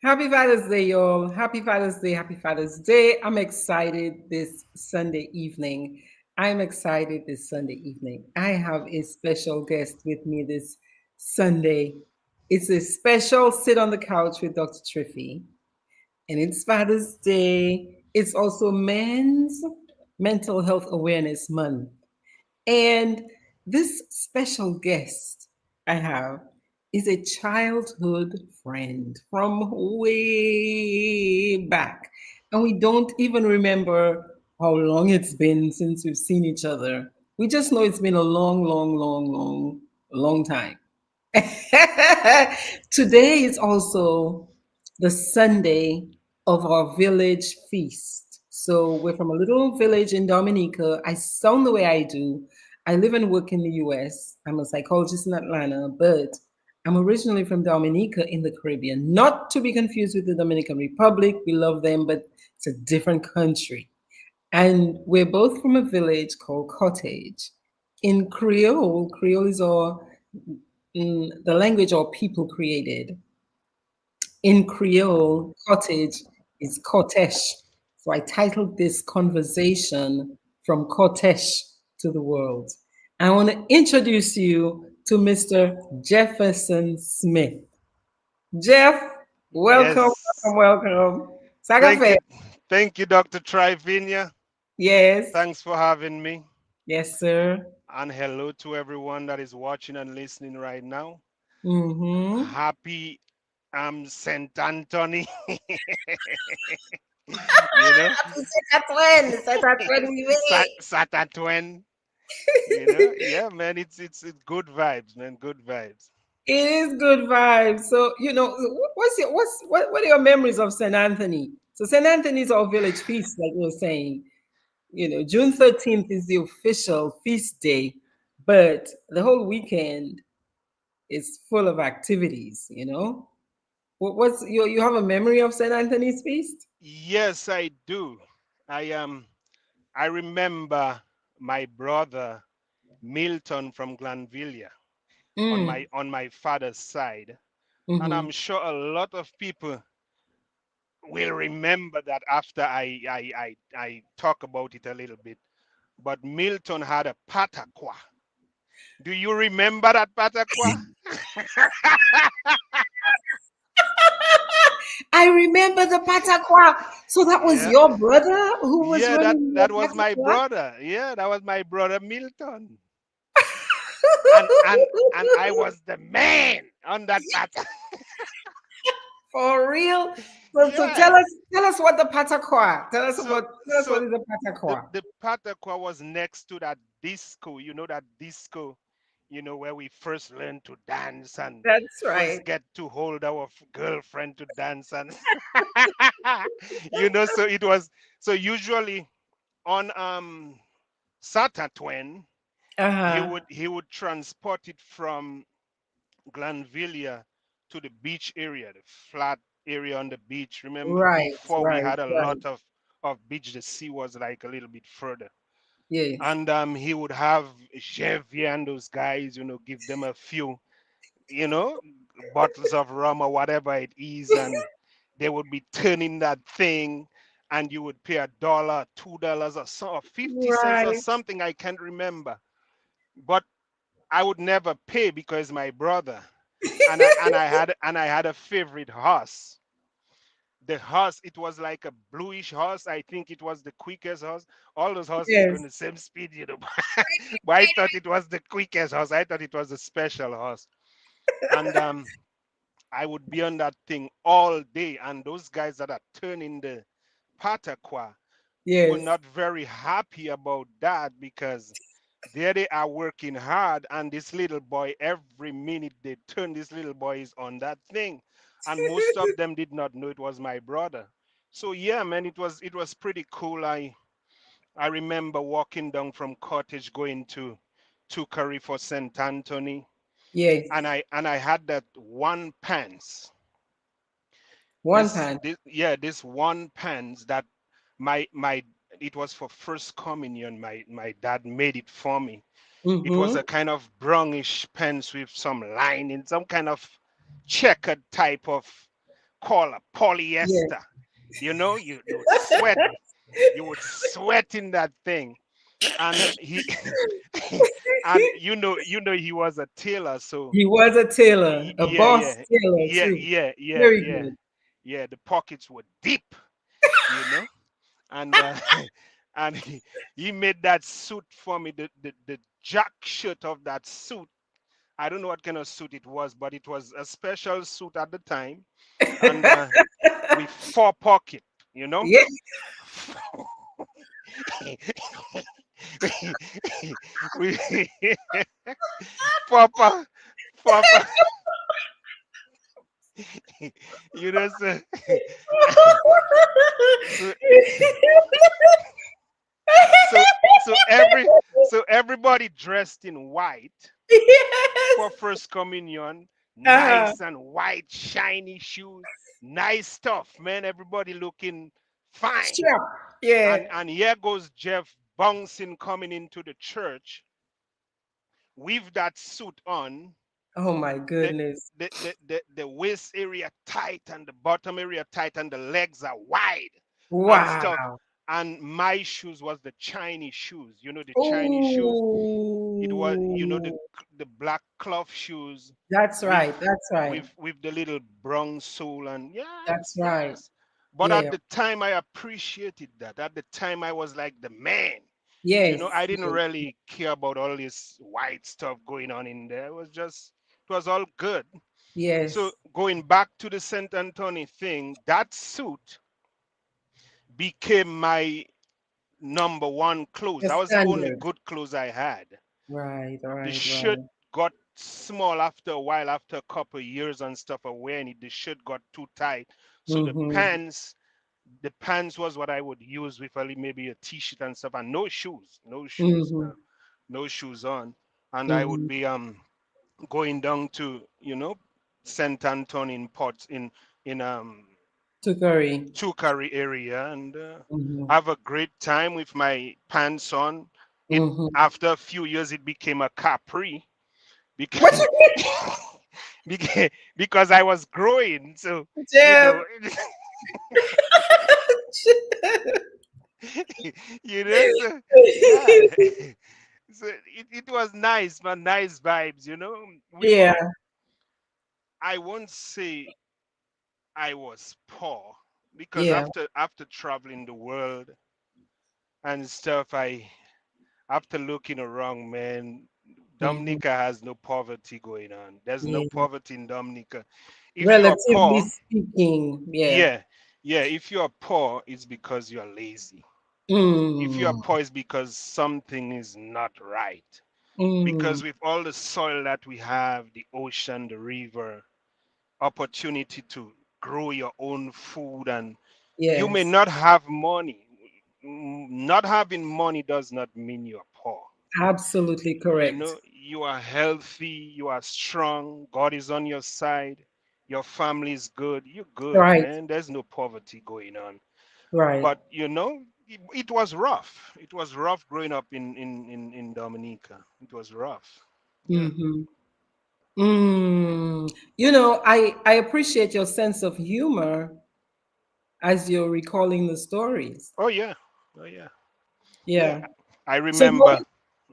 Happy Father's Day, y'all. Happy Father's Day. Happy Father's Day. I'm excited this Sunday evening. I'm excited this Sunday evening. I have a special guest with me this Sunday. It's a special sit on the couch with Dr. Triphi. And it's Father's Day. It's also Men's Mental Health Awareness Month. And this special guest I have is a childhood friend from way back. And we don't even remember how long it's been since we've seen each other. We just know it's been a long time. Today is also the Sunday of our village feast. So we're from a little village in Dominica. I sound the way I do. I live and work in the US. I'm a psychologist in Atlanta, but I'm originally from Dominica in the Caribbean, not to be confused with the Dominican Republic. We love them, but it's a different country. And we're both from a village called Cottage. In Creole, Creole is the language our people created. In Creole, cottage is Kotesh. So I titled this conversation From Kotesh to the World. I want to introduce you to Mr. Jefferson Smith. Jeff, welcome, Yes. welcome. Thank Sagafe. you. Thank you, Dr. Trivinia. Yes, Thanks for having me. yes, sir. And hello to everyone that is watching and listening right now. Mm-hmm. Happy Saint Anthony. you know, C'est à toi de Satatwen. Yeah, man, it's good vibes, man. Good vibes. It is good vibes. So, what are your memories of St. Anthony? So St. Anthony is our village feast, like we were saying. June 13th is the official feast day, but the whole weekend is full of activities. What's you have a memory of St. Anthony's feast? Yes, I do. I remember my brother Milton from Glanvilla Mm. on my father's side. And I'm Mm-hmm. sure a lot of people will remember that after I talk about it a little bit. But Milton had a pataqua. Do you remember that pataqua? I remember the Pataqua. So that was Yeah. your brother who was Yeah, that running that the was my Pataqua? brother. Yeah, that was my brother Milton. And I was the man on that pataqua. For real? So Yeah. tell us what the Pataqua. So Tell us what so is the the Pataqua. the pataqua was next to that disco, that disco, where we first learned to dance and That's first right. get to hold our girlfriend to dance and so it was so usually on Saturn Uh-huh. he would transport it from Glanvilla to the beach area, the flat area on the beach. Remember, Right, before we right, had a right. lot of beach, the sea was like a little bit further. Yes. And he would have Chevy and those guys, give them a few, you know, bottles of rum or whatever it is, and they would be turning that thing, and you would pay $1, $2 or so, or 50 cents or Right. something. I can't remember, but I would never pay because my brother and I had a favorite horse. The horse, it was like a bluish horse. I think it was the quickest horse. All those horses were going Yes. the same speed. But I thought it was the quickest horse. I thought it was a special horse. And I would be on that thing all day. And those guys that are turning the pataqua were Yes. not very happy about that because there they are working hard, and this little boy, every minute they turn, this little boy is on that thing, and most of them did not know it was my brother. So yeah, man, it was pretty cool. I remember walking down from Cottage going to Curry for St. Anthony, Yes. and I had that one pants. One pan. This one pants that my it was for first communion. My dad made it for me. It was a Mm-hmm. kind of brownish pants with some lining, some kind of checkered type of call a Yeah. polyester. You would sweat in that thing. And he and he was a tailor, so He was a tailor, a yeah, boss yeah, tailor yeah, too. yeah, yeah, Very yeah, good. yeah. The pockets were deep, you know, and and he made that suit for me. The jack shirt of that suit. I don't know what kind of suit it was, but it was a special suit at the time, and with four pocket, you know. Yeah. we Papa, Papa, so, so, so, so everybody dressed in white Yes. for first communion, Uh-huh. nice and white, shiny shoes, nice stuff, man. Everybody looking fine, Sure. Yeah. and here goes Jeff bouncing coming into the church with that suit on, Oh my the goodness. the waist area tight and the bottom area tight and the legs are wide and stuff. Wow. And my shoes was the Chinese shoes. The Chinese shoes. It was Oh, the black cloth shoes that's with right. That's right. with the little brown sole, and That's yes, right. yes. But at Yeah. the time I appreciated that. At the time I was like the man. Yes. I didn't Yes. really care about all this white stuff going on in there. It was all good. So Yes. going back to the Saint Anthony thing, that suit became my number one clothes. The That was the only standard. good clothes I had. Right. The Right. shirt Right. got small after a while, after a couple of years and stuff of wearing it. The shirt got too tight. So Mm-hmm. the pants was what I would use with maybe a t-shirt and stuff, and no shoes, Mm-hmm. no shoes on. And I would Mm-hmm. be going down to Saint Anton in Port in To curry. Tukari area, and Mm-hmm. have a great time with my pants on. It Mm-hmm. After a few years it became a capri What because you because I was growing. So mean, you Jeff? know so yeah. So it was nice, man, nice vibes. We Yeah. were I won't say I was poor, because Yeah. after traveling the world and stuff, after looking around, man, Mm-hmm. Dominica has no poverty going on. There's no Yeah. poverty in Dominica. If you're Relatively poor, speaking. Yeah. yeah, yeah, if you're poor, it's because you're lazy. If you're Mm. poor, it's because something is not right. Mm. Because with all the soil that we have, the ocean, the river, opportunity to grow your own food, and you may Yes. not have money. Not having money does not mean you're poor. Absolutely correct. You are healthy, you are strong, God is on your side, your family is good, you're good, Right. man. There's no poverty going on. Right. But it was rough. It was rough growing up in Dominica. It was rough. Yeah. Mm-hmm. Mm. I appreciate your sense of humor as you're recalling the stories. Oh yeah. Oh yeah. Yeah. Yeah. I So remember.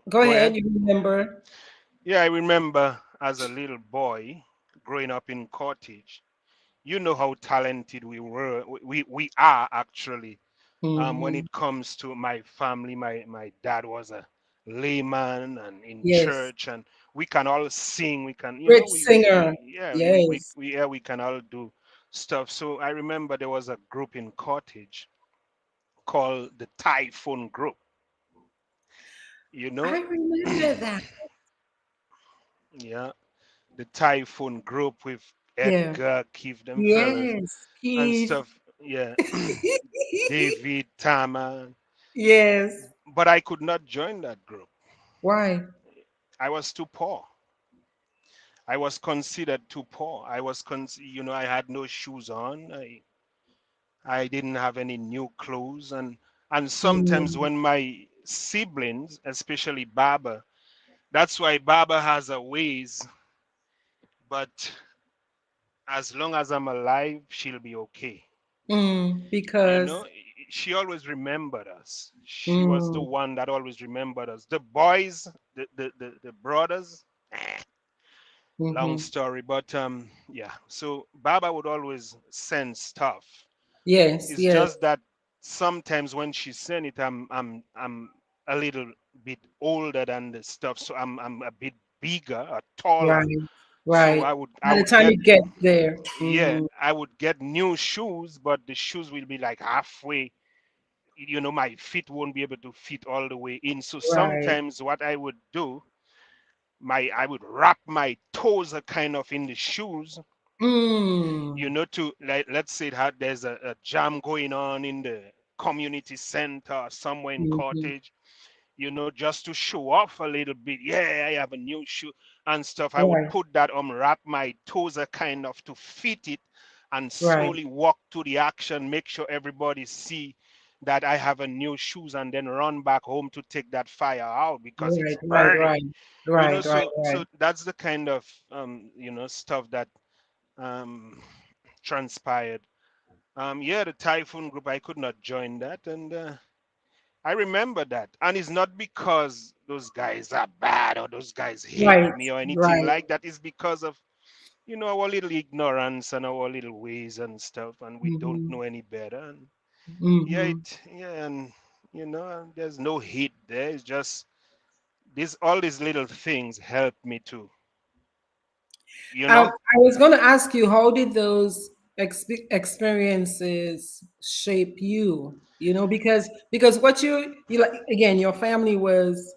go Go ahead. ahead. You remember? Yeah, I remember as a little boy growing up in Cottage. You know how talented we were. We are actually. When Mm-hmm. it comes to my family, my dad was a layman and in Yes. church, and we can all sing. We can, Great singer. yeah, Yes. yeah, we can all do stuff. So I remember there was a group in Cottage called the Typhoon Group. You I know, remember that. yeah, the Typhoon Group with Yeah. Edgar, Keith, them fellas Yes. and Keith. stuff. Yeah, David, Tama. Yes. But I could not join that group. Why? I was too poor. I was considered too poor. I had no shoes on. I didn't have any new clothes, and sometimes Mm. when my siblings, especially Baba, that's why Baba has a ways, but as long as I'm alive, she'll be okay. You Because know, she always remembered us. She was the mm, one that always remembered us. The boys, the brothers, long mm-hmm. story. But yeah. So Baba would always send stuff. Yes, It's yes, just that sometimes when she sent it, I'm a little bit older than the stuff, so I'm a bit bigger or taller. right, So right. I By the would time get, you get there, yeah, I would get new shoes, but the shoes will be like halfway. My feet won't be able to fit all the way in. So right. sometimes what I would do, my I would wrap my toes kind of in the shoes, Mm, to, like, let's say that there's a jam going on in the community center or somewhere in mm-hmm. Cottage, just to show off a little bit. Yeah, I have a new shoe and stuff. I would Right, put that wrap my toes kind of to fit it, and right, slowly walk to the action, make sure everybody see that I have a new shoes, and then run back home to take that fire out because it's right, right, burning. right, right, right, So right. that's the kind of stuff that um transpired. Yeah, the typhoon group, I could not join that, and I remember that. And it's not because those guys are bad or those guys hate Right, me or anything right. like that. It's because of, our little ignorance and our little ways and stuff, and we don't Mm-hmm. know any better. And yeah, Mm-hmm. and and there's no hate there. It's just this all these little things help me to, you know. I was going to ask you, how did those experiences shape you? Because what you like, again, your family was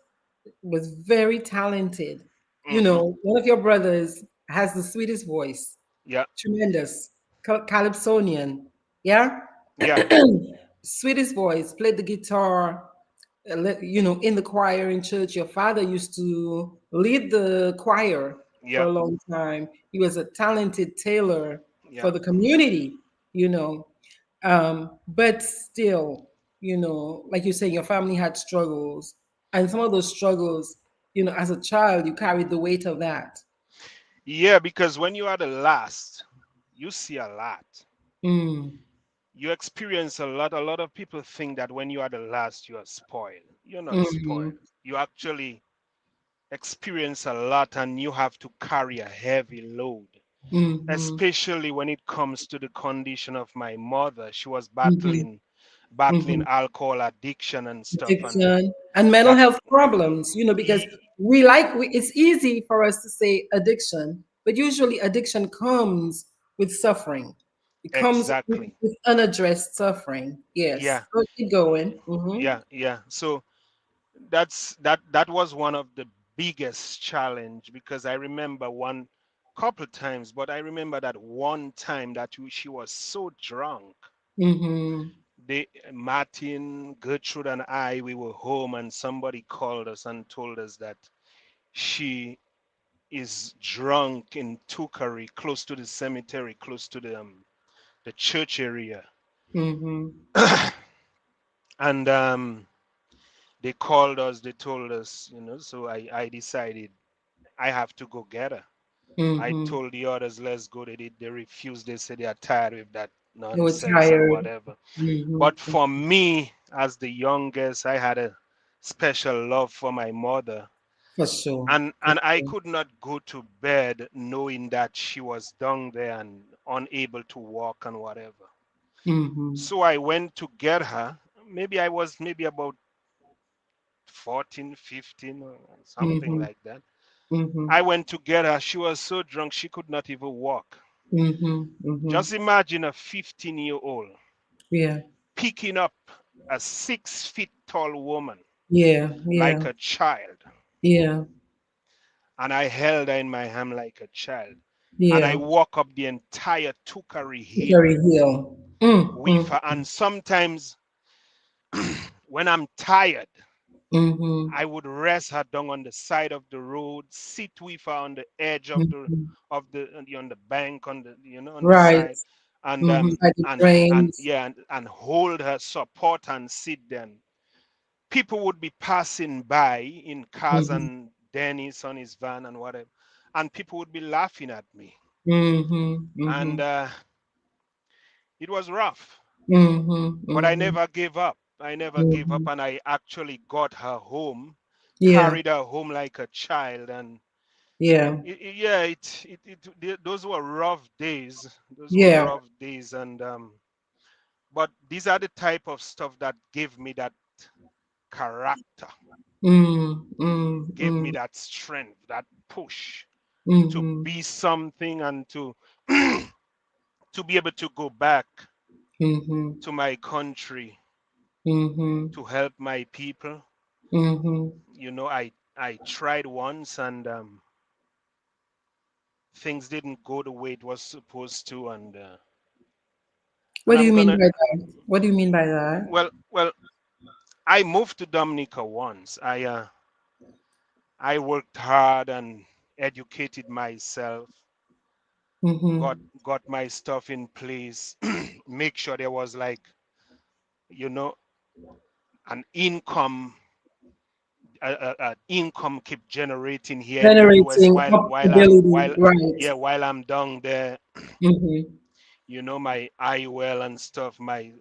very talented. Hmm. One of your brothers has the sweetest voice, Yeah, tremendous, calypsonian, yeah, yeah, sweetest voice, played the guitar, in the choir in church. Your father used to lead the choir for yeah, a long time. He was a talented tailor yeah. for the community, you know. But still, like you say, your family had struggles, and some of those struggles, as a child, you carried the weight of that. Yeah, because when you are the last, you see a lot. Mm, You experience a lot. A lot of people think that when you are the last, you are spoiled. You're not mm-hmm, spoiled. You actually experience a lot, and you have to carry a heavy load, mm-hmm, especially when it comes to the condition of my mother. She was mm-hmm, battling mm-hmm. alcohol addiction and stuff, and Addiction and mental that health problems, because e- it's easy for us to say addiction, but usually addiction comes with suffering. It comes exactly. with unaddressed suffering. Yes. Yeah, So keep going. Mm-hmm. yeah, yeah. So that was one of the biggest challenge, because I remember one couple times, but I remember that one time that she was so drunk. Mm-hmm. They Martin, Gertrude, and I, we were home, and somebody called us and told us that she is drunk in Tukari, close to the cemetery, close to the church area. Mm-hmm. And they called us, they told us, so I decided I have to go get her. I Mm-hmm. told the others, let's go. They refused. They said they are tired with that They were nonsense and tired. whatever. But Mm-hmm. for me, as the youngest, I had a special love for my mother. For sure. For And I sure. could not go to bed knowing that she was down there and unable to walk and whatever. Mm-hmm. So I went to get her. Maybe I was maybe about 14, 15, or something Mm-hmm. like that. Mm-hmm. I went to get her. She was so drunk she could not even walk. Mm-hmm. Mm-hmm. Just imagine a 15-year-old Yeah. picking up a 6 feet tall woman Yeah. like Yeah. a child. Yeah. And I held her in my hand like a child. And I Yeah. walk up the entire Tukari Hill Very Hill. Mm, with mm, her. And sometimes when I'm tired, mm-hmm, I would rest her down on the side of the road, sit with her on the edge of the mm-hmm. on the bank, on the Right. side, and Mm-hmm. um By the and drains. yeah, and hold her, support and sit there. People would be passing by in cars, Mm-hmm. and Dennis on his van and whatever, and people would be laughing at me. Mhm. and Mhm. it was rough. Mhm. But I Mhm. never gave up. I never gave up, Mhm. and I actually got her home, Yeah. carried her home like a child, and Yeah. yeah, those were rough days. Those were Yeah. rough days, and but these are the type of stuff that gave me that character, Mm. Mm. gave me Mm. that strength, that push to Mhm. be something and to to be able to go back Mhm. to my country Mhm. to help my people. Mhm. I tried once and things didn't go the way it was supposed to, What and do I'm you mean gonna by that? What do you mean by that? well I moved to Dominica once. I worked hard and educated myself, got Mhm. got my stuff in place, make sure there was like you know an income keep generating here in the US Generating while profitability, right? yeah while I'm down there. Mhm. My IOL and stuff, my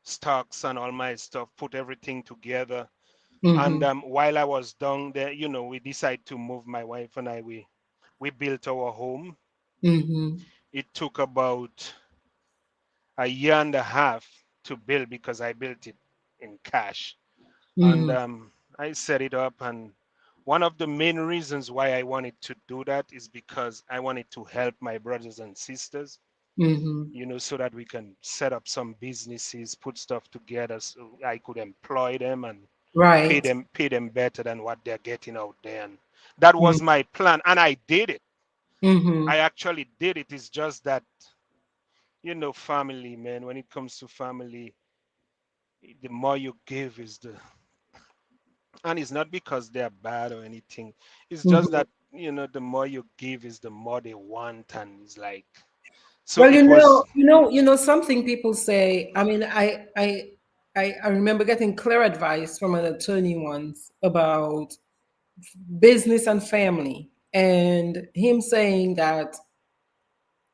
stocks and all my stuff, put everything together. And Mhm. while I was down there, we decided to move. My wife and I, we built our home. Mhm. It took about a year and a half to build because I built it in cash. And Mhm. I set it up. And one of the main reasons why I wanted to do that is because I wanted to help my brothers and sisters, Mhm. so that we can set up some businesses, put stuff together so I could employ them and pay Right. them better than what they're getting out there. And that was Mhm. my plan. And I did it. I Mhm. actually did it. It's just that, family, man, when it comes to family, the more you give is the and it's not because they're bad or anything. It's just Mhm. that, the more you give is the more they want. And it's like so Well, it was something people say. I mean, I remember getting clear advice from an attorney once about business and family, and him saying that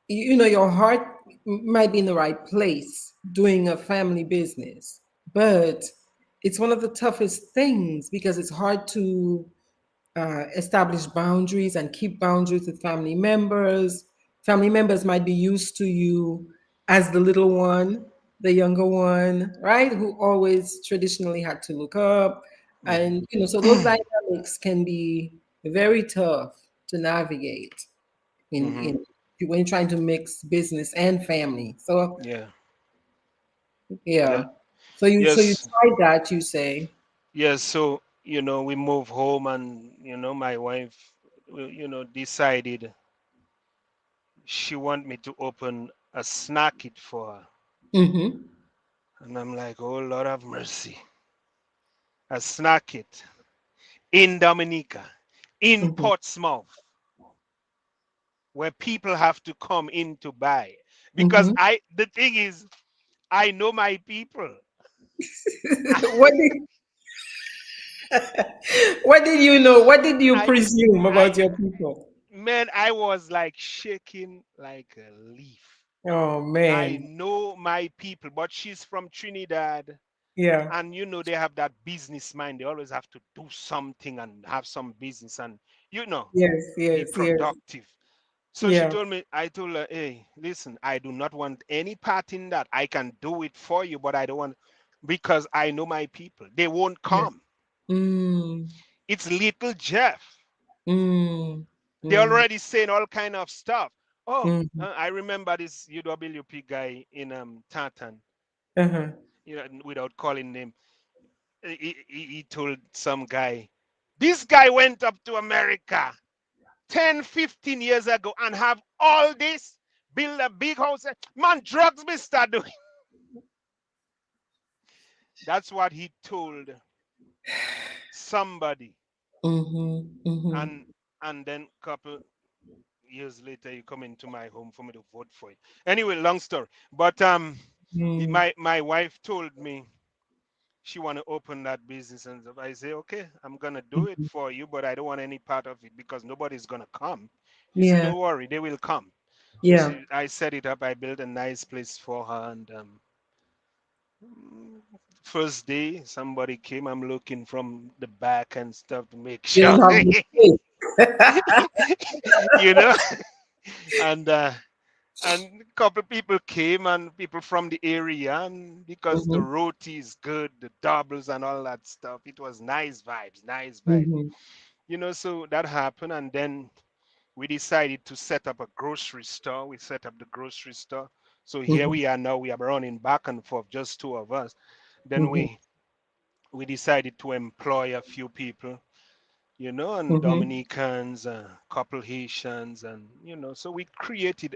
your heart might be in the right place doing a family business, but it's one of the toughest things because it's hard to establish boundaries and keep boundaries with family members. Family members might be used to you as the little one, the younger one, right? Who always traditionally had to look up. And, so those mhm. dynamics can be very tough to navigate Hmm. in when you're trying to mix business and family. So Yeah. Yeah. yeah. So you Yes. tried that, you say. Yes. So, we move home and, my wife, decided she want me to open a snack it for her. Mm-hmm. And I'm like, oh, Lord have mercy. A snack it in Dominica, in Mm-hmm. Portsmouth, where people have to come in to buy. Because Mm-hmm. the thing is, I know my people. what did what did you know? What did you I, presume I, about your people? man, I was like shaking like a leaf. Oh I man. know my people, but she's from Trinidad, Yeah. and they have that business mind. They always have to do something and have some business and Yes, be yes, yes. productive. So she Yeah. told me, I told her, hey, listen, I do not want any part in that. I can do it for you, but I don't want because I know my people. They won't Yeah. come. Mm. It's little Jeff. Mm. They're Mm. already saying all kind of stuff. Oh, Mm. I remember this UWP guy in Tartan, Uh-huh. without calling name. He told some guy, this guy went up to America 10, 15 years ago and have all this, build a big house. Man, drugs be start doing. That's what he told somebody. Mm-hmm. Mm-hmm. And then couple years later, he come into my home for me to vote for it. Anyway, long story. But Mm. my wife told me she want to open that business, and I say, okay, I'm gonna do it for you, but I don't want any part of it because nobody's gonna come. He said, Yeah. "Don't worry, they will come." So Yeah. she, I set it up. I built a nice place for her, and first day somebody came. I'm looking from the back and stuff to make You sure, don't have the space. you know, and a couple people came and people from the area, and because the Mm-hmm. roti is good, the doubles and all that stuff, it was nice vibes, nice vibes. Mm-hmm. So that happened, and then we decided to set up a grocery store. We set up the grocery store. So here Mm-hmm. we are now. We are running back and forth, just two of us. Then Mm-hmm. we decided to employ a few people, and Mm-hmm. Dominicans, a couple Haitians, and so we created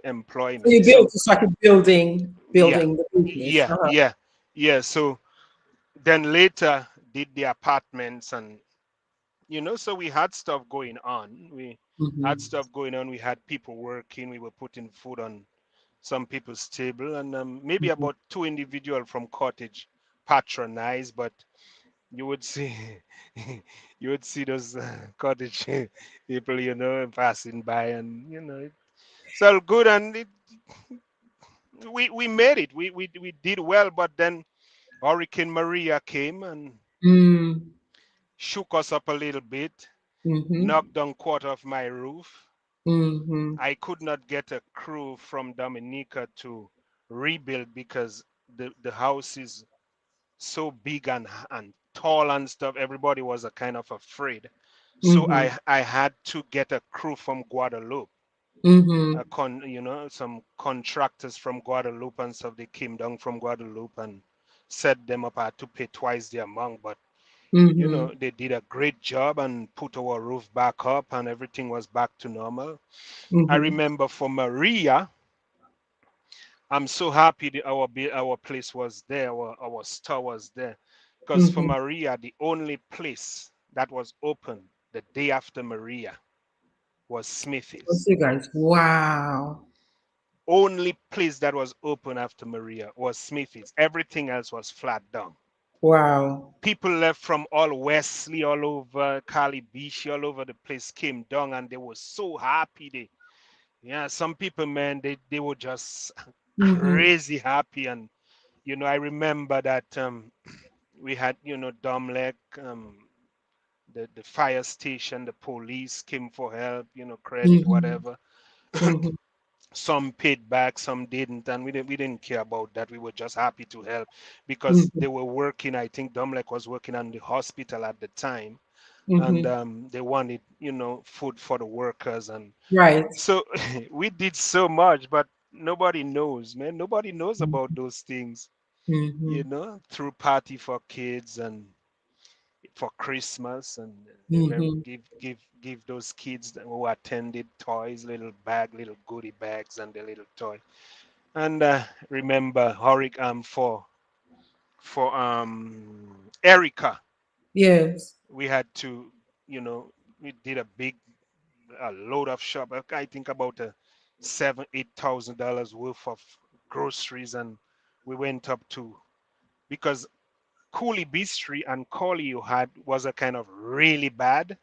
So you employment. built, So you started building, yeah, building the business. yeah, Uh-huh. yeah, yeah. So then later did the apartments, and so we had stuff going on. We had Mm-hmm. stuff going on. We had people working. We were putting food on some people's table, and maybe Mm-hmm. about two individuals from Cottage patronized, but you would see you would see those Cottage people, passing by, and it's all good, and we made it. We did well, but then Hurricane Maria came and Mm. shook us up a little bit, Mm-hmm. knocked down quarter of my roof. Mm-hmm. I could not get a crew from Dominica to rebuild because the house is so big and tall and stuff. Everybody was a kind of afraid. So Mm-hmm. I had to get a crew from Guadeloupe. Mm-hmm. Some contractors from Guadeloupe and stuff. They came down from Guadeloupe and set them up. I had to pay twice the amount, but Mm-hmm. they did a great job and put our roof back up, and everything was back to normal. I Mm-hmm. remember for Maria, I'm so happy that our place was there, our store was there, because for Mm-hmm. Maria, the only place that was open the day after Maria was What's Smithy's. you guys? Wow. Only place that was open after Maria was Smithy's. Everything else was flat down. Wow. People left from all Wesley, all over Cali Beach, all over the place came down, and they were so happy. Yeah, some people, man, they were just Mm-hmm. crazy happy. And I remember that we had, Domlek, the fire station, the police came for help, credit, Mm-hmm. whatever. Mm-hmm. Some paid back, some didn't, and we didn't care about that. We were just happy to help because Mm-hmm. they were working. I think Domlek was working on the hospital at the time, and Mm-hmm. they wanted, food for the workers, and Right. so we did so much, but nobody knows, man. Nobody knows about those things, Mm-hmm. through party for kids and for Christmas, and Mm-hmm. give those kids who attended toys, little bag, little goodie bags, and the little toy. And remember, Horik, for Erica, Yes. we had to, we did a load of shop. I think about a $7,000-8,000 worth of groceries, and we went up to, because Cooley Bistri and Collier had was a kind of really bad.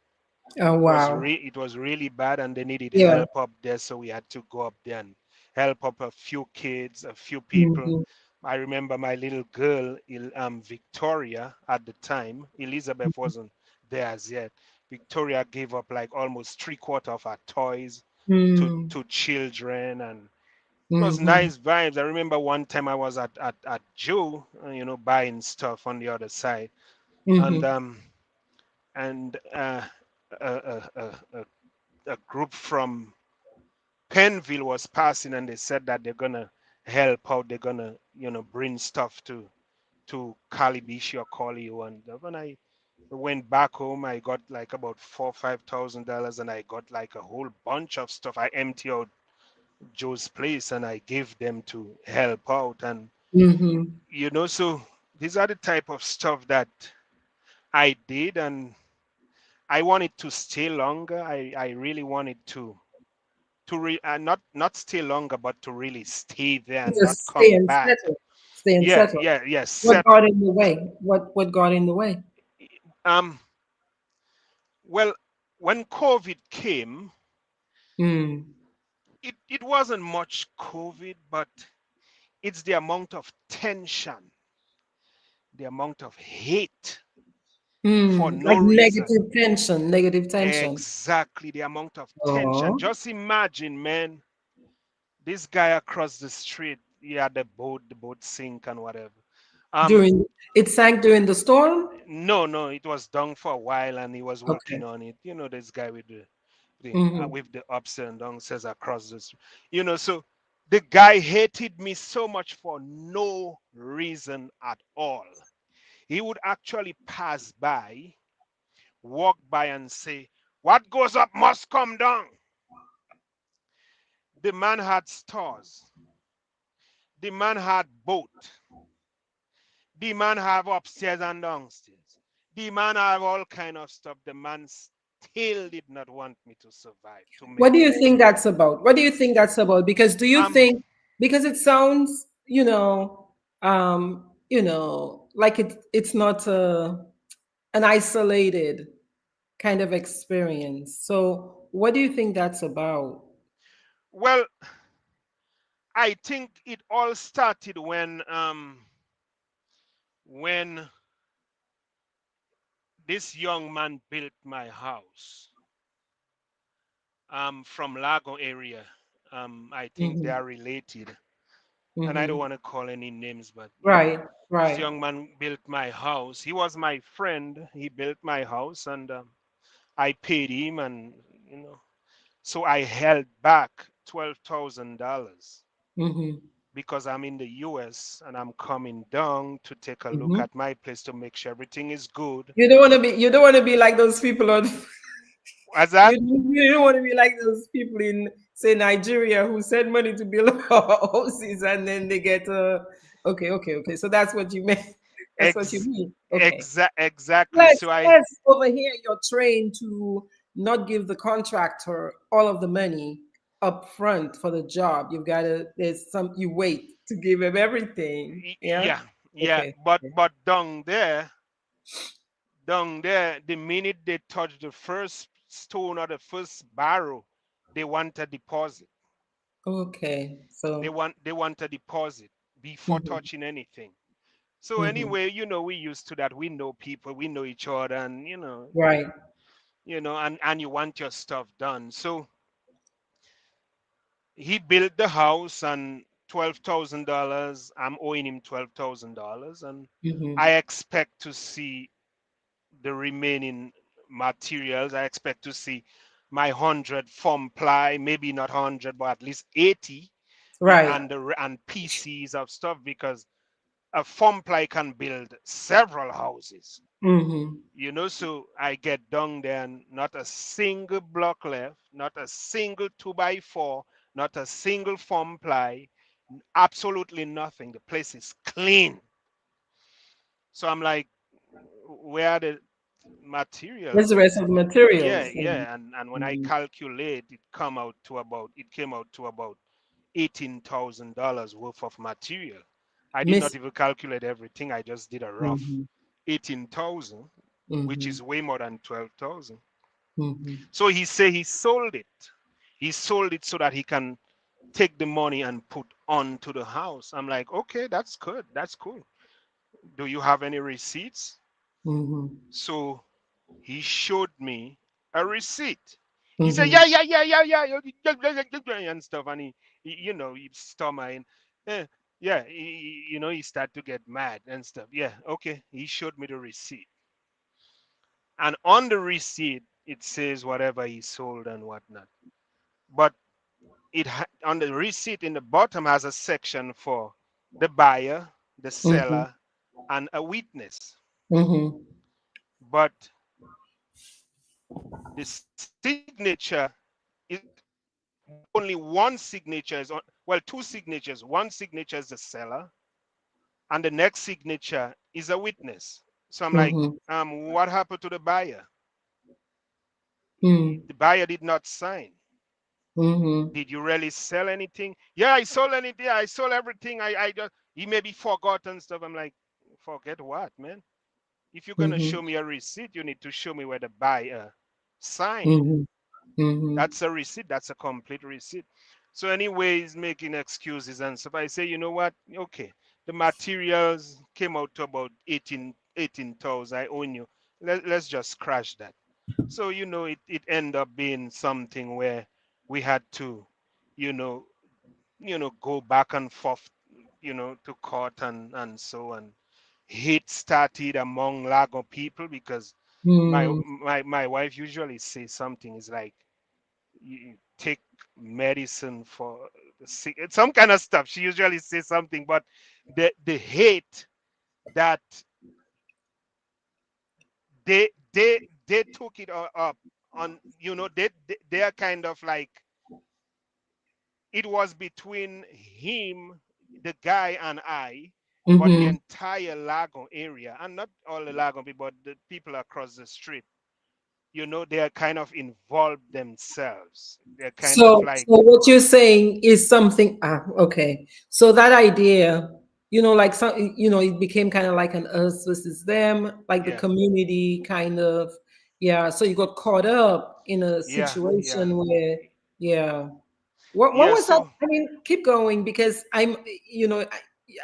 Oh wow. It was really bad, and they needed Yeah. help up there, so we had to go up there and help up a few kids, a few people. Mm-hmm. I remember my little girl, Victoria, at the time. Elizabeth wasn't there as yet. Victoria gave up like almost three-quarter of her toys Mm-hmm. to children, and it was Mm-hmm. nice vibes. I remember one time I was at Joe, buying stuff on the other side, and Mm-hmm. um and a, a, a, a a group from Penville was passing, and they said that they're gonna help out. They're gonna bring stuff to Calibishi or Collio, and when I went back home, I got like about $4,000-5,000, and I got like a whole bunch of stuff. I emptied out Joe's place and I gave them to help out, and Mm-hmm. so these are the type of stuff that I did, and I wanted to stay longer. I really wanted to not stay longer, but to really stay there and not Just stay come and back. settle. Stay and Yeah, settle. yeah, yeah. What got Settle. in the way? What got in the way? Um. Well, when COVID came, Mm. It wasn't much COVID, but it's the amount of tension, the amount of hate for Mm. no Like reason. negative tension, negative tension. Exactly, the amount of tension. Oh. Just imagine, man, this guy across the street, he had the boat sink and whatever. Um, During it sank during the storm? no, no, it was down for a while and he was Okay. working on it. You know, this guy Mm-hmm. with the ups and downs says across the street. So the guy hated me so much for no reason at all. He would actually pass by, walk by, and say, "What goes up must come down." The man had stores. The man had boat. The man have upstairs and downstairs. The man have all kind of stuff. The man still did not want me to survive, to What make do it. you think that's about? What do you think that's about? Because do you Um, think because it sounds, like it's not an isolated kind of experience. So what do you think that's about? well, I think it all started when this young man built my house from Lago area. I think they Mm-hmm. are related, and I don't Mm-hmm. want to call any names, but Right, this right. young man built my house. He was my friend. He built my house, and I paid him, and you know, so I held back $12,000 Mm-hmm. because I'm in the US and I'm coming down to take a look Mm-hmm. at my place to make sure everything is good. You don't want to be like those people on As that you don't want to be like those people in, say, Nigeria who send money to build houses and then they get okay, okay, okay. So that's what you meant. That's what you ex- mean. Okay. exactly. Plus, So I plus over here you're trained to not give the contractor all of the money up front for the job. You've got to there's some you wait to give him everything. Yeah. yeah, yeah, Okay. but Okay. down there, the minute they touch the first stone or the first barrel, they want a deposit. Okay. So They want a deposit before mhm, touching anything. So mhm. anyway, we used to that. We know people, we know each other, and Right. and you want your stuff done. So he built the house, and $12,000. I'm owing him $12,000, and I Mhm. expect to see the remaining materials. I expect to see my 100 foam ply, maybe not 100, but at least 80, Right. and PCs of stuff, because a foam ply can build several houses. Mhm. So I get down there and not a single block left, not a single 2x4, not a single foam ply, absolutely nothing. The place is clean. So I'm like, where are the Where's materials? the And rest of the yeah, materials? yeah. And when I Mhm. calculate, it came out to about $18,000 worth of material. I did not Miss. even calculate everything. I just did a rough Mhm. 18,000, which Mhm. is way more than 12,000. Mhm. So he said he sold it. He sold it so that he can take the money and put onto the house. I'm like, okay, that's good. That's cool. Do you have any receipts? Mhm. So he showed me a receipt. He said, Mhm. yeah, yeah, yeah, yeah, yeah, and stuff. And he stammering. Eh, yeah, he started to get mad and stuff. Yeah, okay. He showed me the receipt. And on the receipt, it says whatever he sold and whatnot. But on the receipt in the bottom has a section for the buyer, the Mhm. seller, and a witness. Mhm. But the signature is only one signature is on, well, two signatures. One signature is the seller, and the next signature is a witness. So I'm like, Mhm. what happened to the buyer? Mhm. The buyer did not sign. Mhm. Did you really sell anything? Yeah, I sold anything. I sold everything. I just he maybe forgot and stuff. I'm like, forget what, man? If you're gonna Mhm. show me a receipt, you need to show me where the buyer signed. Mhm. Mm-hmm. That's a receipt. That's a complete receipt. So, anyways, making excuses and stuff. I say, you know what? Okay, the materials came out to about 18,000. I own you. Let's just crash that. So, it ended up being something where we had to, you know, go back and forth, to court and so on. Hate started among Lago people because my Mm-hmm. my wife usually says something is like, you take medicine for the sick, some kind of stuff. She usually says something, but the hate that they took it up on, they are kind of like, it was between him, the guy, and I, but the Mm-hmm. entire Lagon area, and not all the Lagon people, but the people across the street, they are kind of involved themselves. They're kind of So like, what you're saying is something. Okay. So that idea, like some, it became kind of like an us versus them, like the yeah, community kind of. Yeah. So you got caught up in a yeah, yeah, situation where, yeah. What yeah. was that? So I mean, keep going because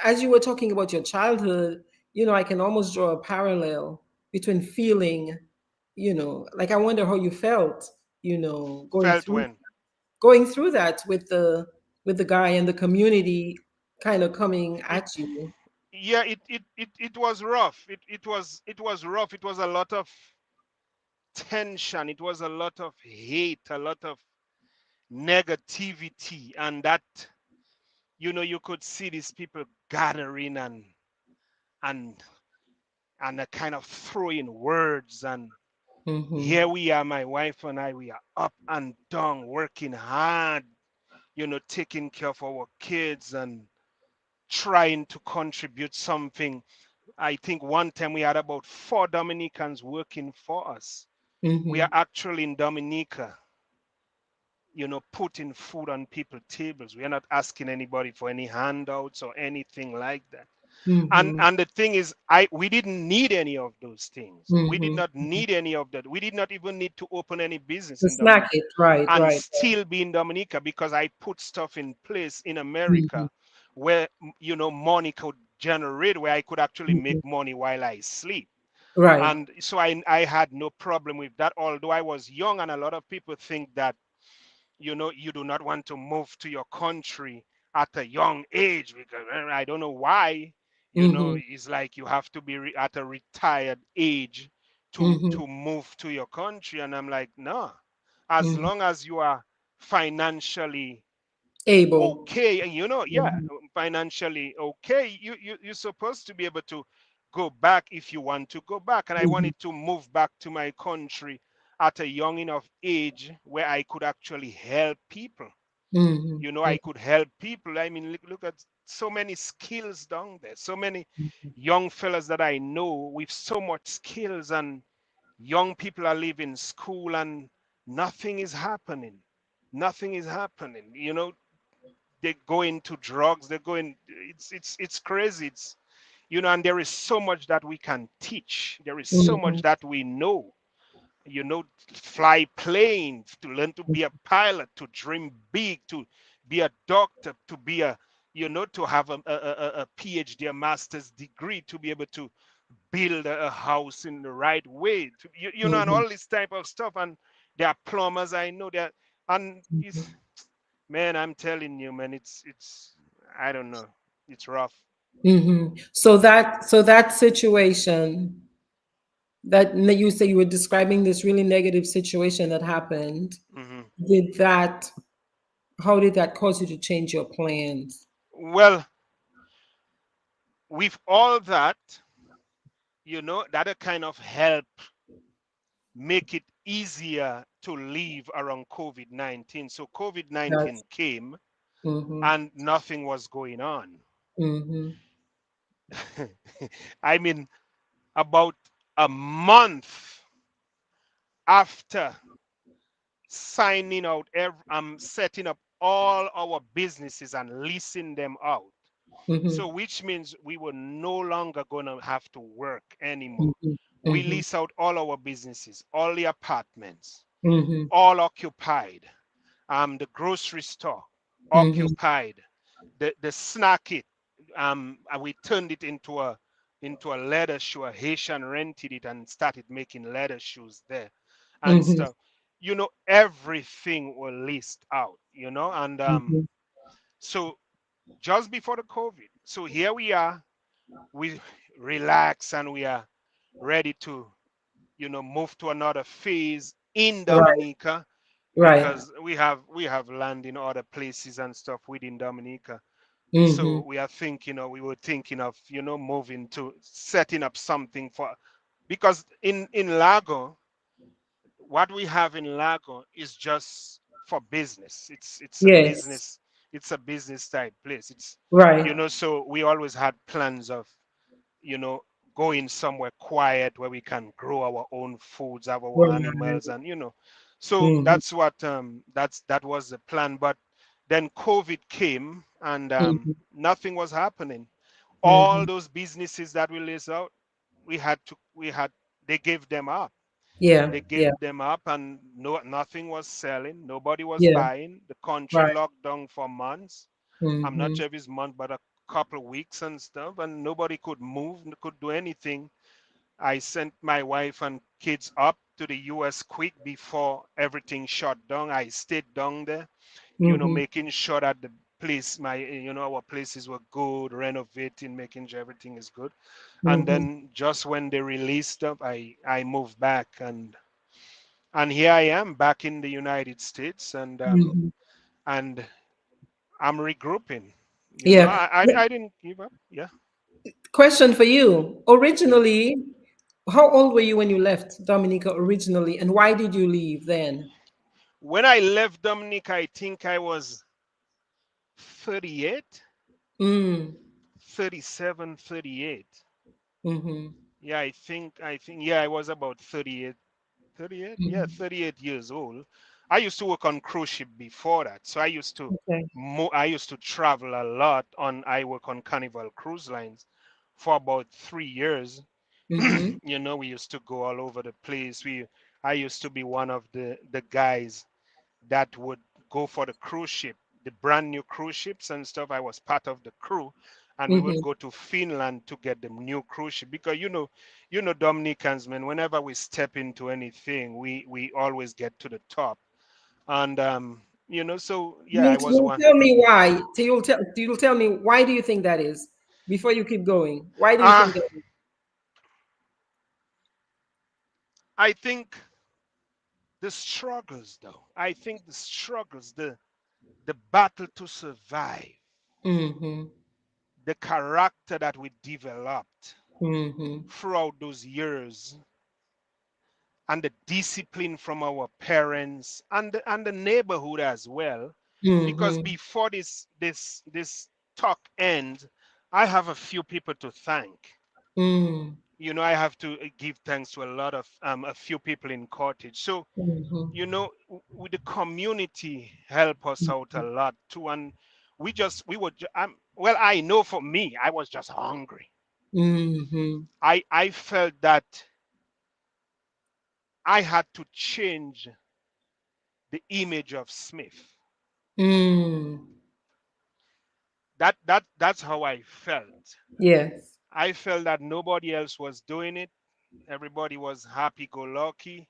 as you were talking about your childhood, I can almost draw a parallel between feeling, like I wonder how you felt, going felt through when, that with the guy and the community kind of coming it, at you. yeah, it was rough. It was rough. It was a lot of tension. It was a lot of hate, a lot of negativity, and that, you could see these people gathering and and a kind of throwing words, and Mm-hmm. here we are, my wife and I, we are up and down working hard, taking care of our kids and trying to contribute something. I think one time we had about 4 Dominicans working for us. We are Mm-hmm. actually in Dominica, putting food on people's tables. We are not asking anybody for any handouts or anything like that. and Mm-hmm. and the thing is, we didn't need any of those things. We did Mm-hmm. not need any of that. We did not even need to open any business The in snack Dominica it, right, and right. still be in Dominica, because I put stuff in place in Mm-hmm. America where, money could generate, where I could actually make Mm-hmm. money while I sleep. Right. And so I had no problem with that, although I was young, and a lot of people think that, you do not want to move to your country at a young age, because I don't know why. Mm-hmm. It's like you have to be at a retired age to Mm-hmm. to move to your country, and I'm like, no, as Mm-hmm. long as you are financially Able. okay, and yeah, Mm-hmm. financially okay, you're supposed to be able to go back if you want to go back. And I Mm-hmm. wanted to move back to my country at a young enough age where I could actually help people. I Mm-hmm. could help people. I mean, look at so many skills down there, so many Mm-hmm. young fellas that I know with so much skills, and young people are leaving school and nothing is happening. Nothing is happening. They go into drugs, they go in, it's crazy. And there is so much that we can teach, there is so Mm-hmm. much that we know, you know fly planes, to learn to be a pilot, to dream big, to be a doctor, to be a to have a PhD, a master's degree, to be able to build a house in the right way, and Mm-hmm. all this type of stuff. And there are plumbers, I know that. And it's, man, I'm telling you, man, it's I don't know. It's rough. Mm-hmm. So that situation that you say you were describing this really negative situation that happened, Hmm. did that how did that cause you to change your plans? Well, with all that, that'll kind of help make it easier to live around COVID-19. So COVID-19 That's came mm-hmm. and nothing was going on. Mm-hmm. I mean, about a month after signing out, setting up all our businesses and leasing them out. So, Mm-hmm. which means we were no longer going to have to work anymore. Mm-hmm. We Mm-hmm. lease out all our businesses, all the apartments. Mhm. all occupied. The grocery store Mhm. occupied. The snack it, and we turned it into a leather shoe. A Haitian rented it and started making leather shoes there and Mhm. stuff. Everything was leased out. And Mhm. so just before the COVID, so here we are, we relax and we are ready to move to another phase in Right. Dominica, Right. because we have land in other places and stuff within Dominica. Mhm. So we were thinking of moving to setting up something for, because in Lago, what we have in Lago is just for business. It's a Yes. business, it's a business type place. It's Right. so we always had plans of you know going somewhere quiet where we can grow our own foods, have our Right. animals, and so Mhm. that was the plan. But then COVID came, and Mhm. nothing was happening. All Mhm. those businesses that we list out, we had they gave them up. Yeah. They Yeah. gave them up, and nothing was selling, nobody was Yeah. buying. The country Right. locked down for months. I'm not Mhm. sure if it's month, but a couple of weeks and stuff, and nobody could move, could do anything. I sent my wife and kids up to the US quick before everything shut down. I stayed down there, Mhm. making sure that the place, our places were good, renovating, making sure everything is good. And Mhm. then just when they released up, I moved back, and here I am back in the United States, Mhm. and I'm regrouping. Yeah. I didn't give up. Yeah. Question for you. Yeah. Originally, how old were you when you left Dominica originally, and why did you leave then? When I left Dominic, I think I was 38, Mm. 37, 38. Mhm. Yeah, I think, yeah, I was about 38, 38. Yeah, Mhm. 38 years old. I used to work on cruise ship before that. So Okay. I used to travel a lot I work on Carnival Cruise Lines for about 3 years. Mhm. We used to go all over the place. I used to be one of the guys that would go for the cruise ship, the brand new cruise ships and stuff. I was part of the crew, and we would Mhm. go to Finland to get the new cruise ship, because Dominicans, man. Whenever we step into anything, we always get to the top, and so yeah, I was You'll one. tell me why. So you'll tell me why do you think that is before you keep going. Why do you think Ah, that is? I think the struggles, though. I think the struggles, the battle to survive, Mhm. the character that we developed Mhm. throughout those years, and the discipline from our parents and the neighborhood as well. Because Mhm. before this talk ends, I have a few people to thank. Mhm. I have to give thanks to a few people in Cottage. So Mhm. with the community help us out a lot too. And we were well, I know for me, I was just hungry. Mhm. I felt that I had to change the image of Smith. Mm. That's how I felt. Yes. I felt that nobody else was doing it. Everybody was happy go lucky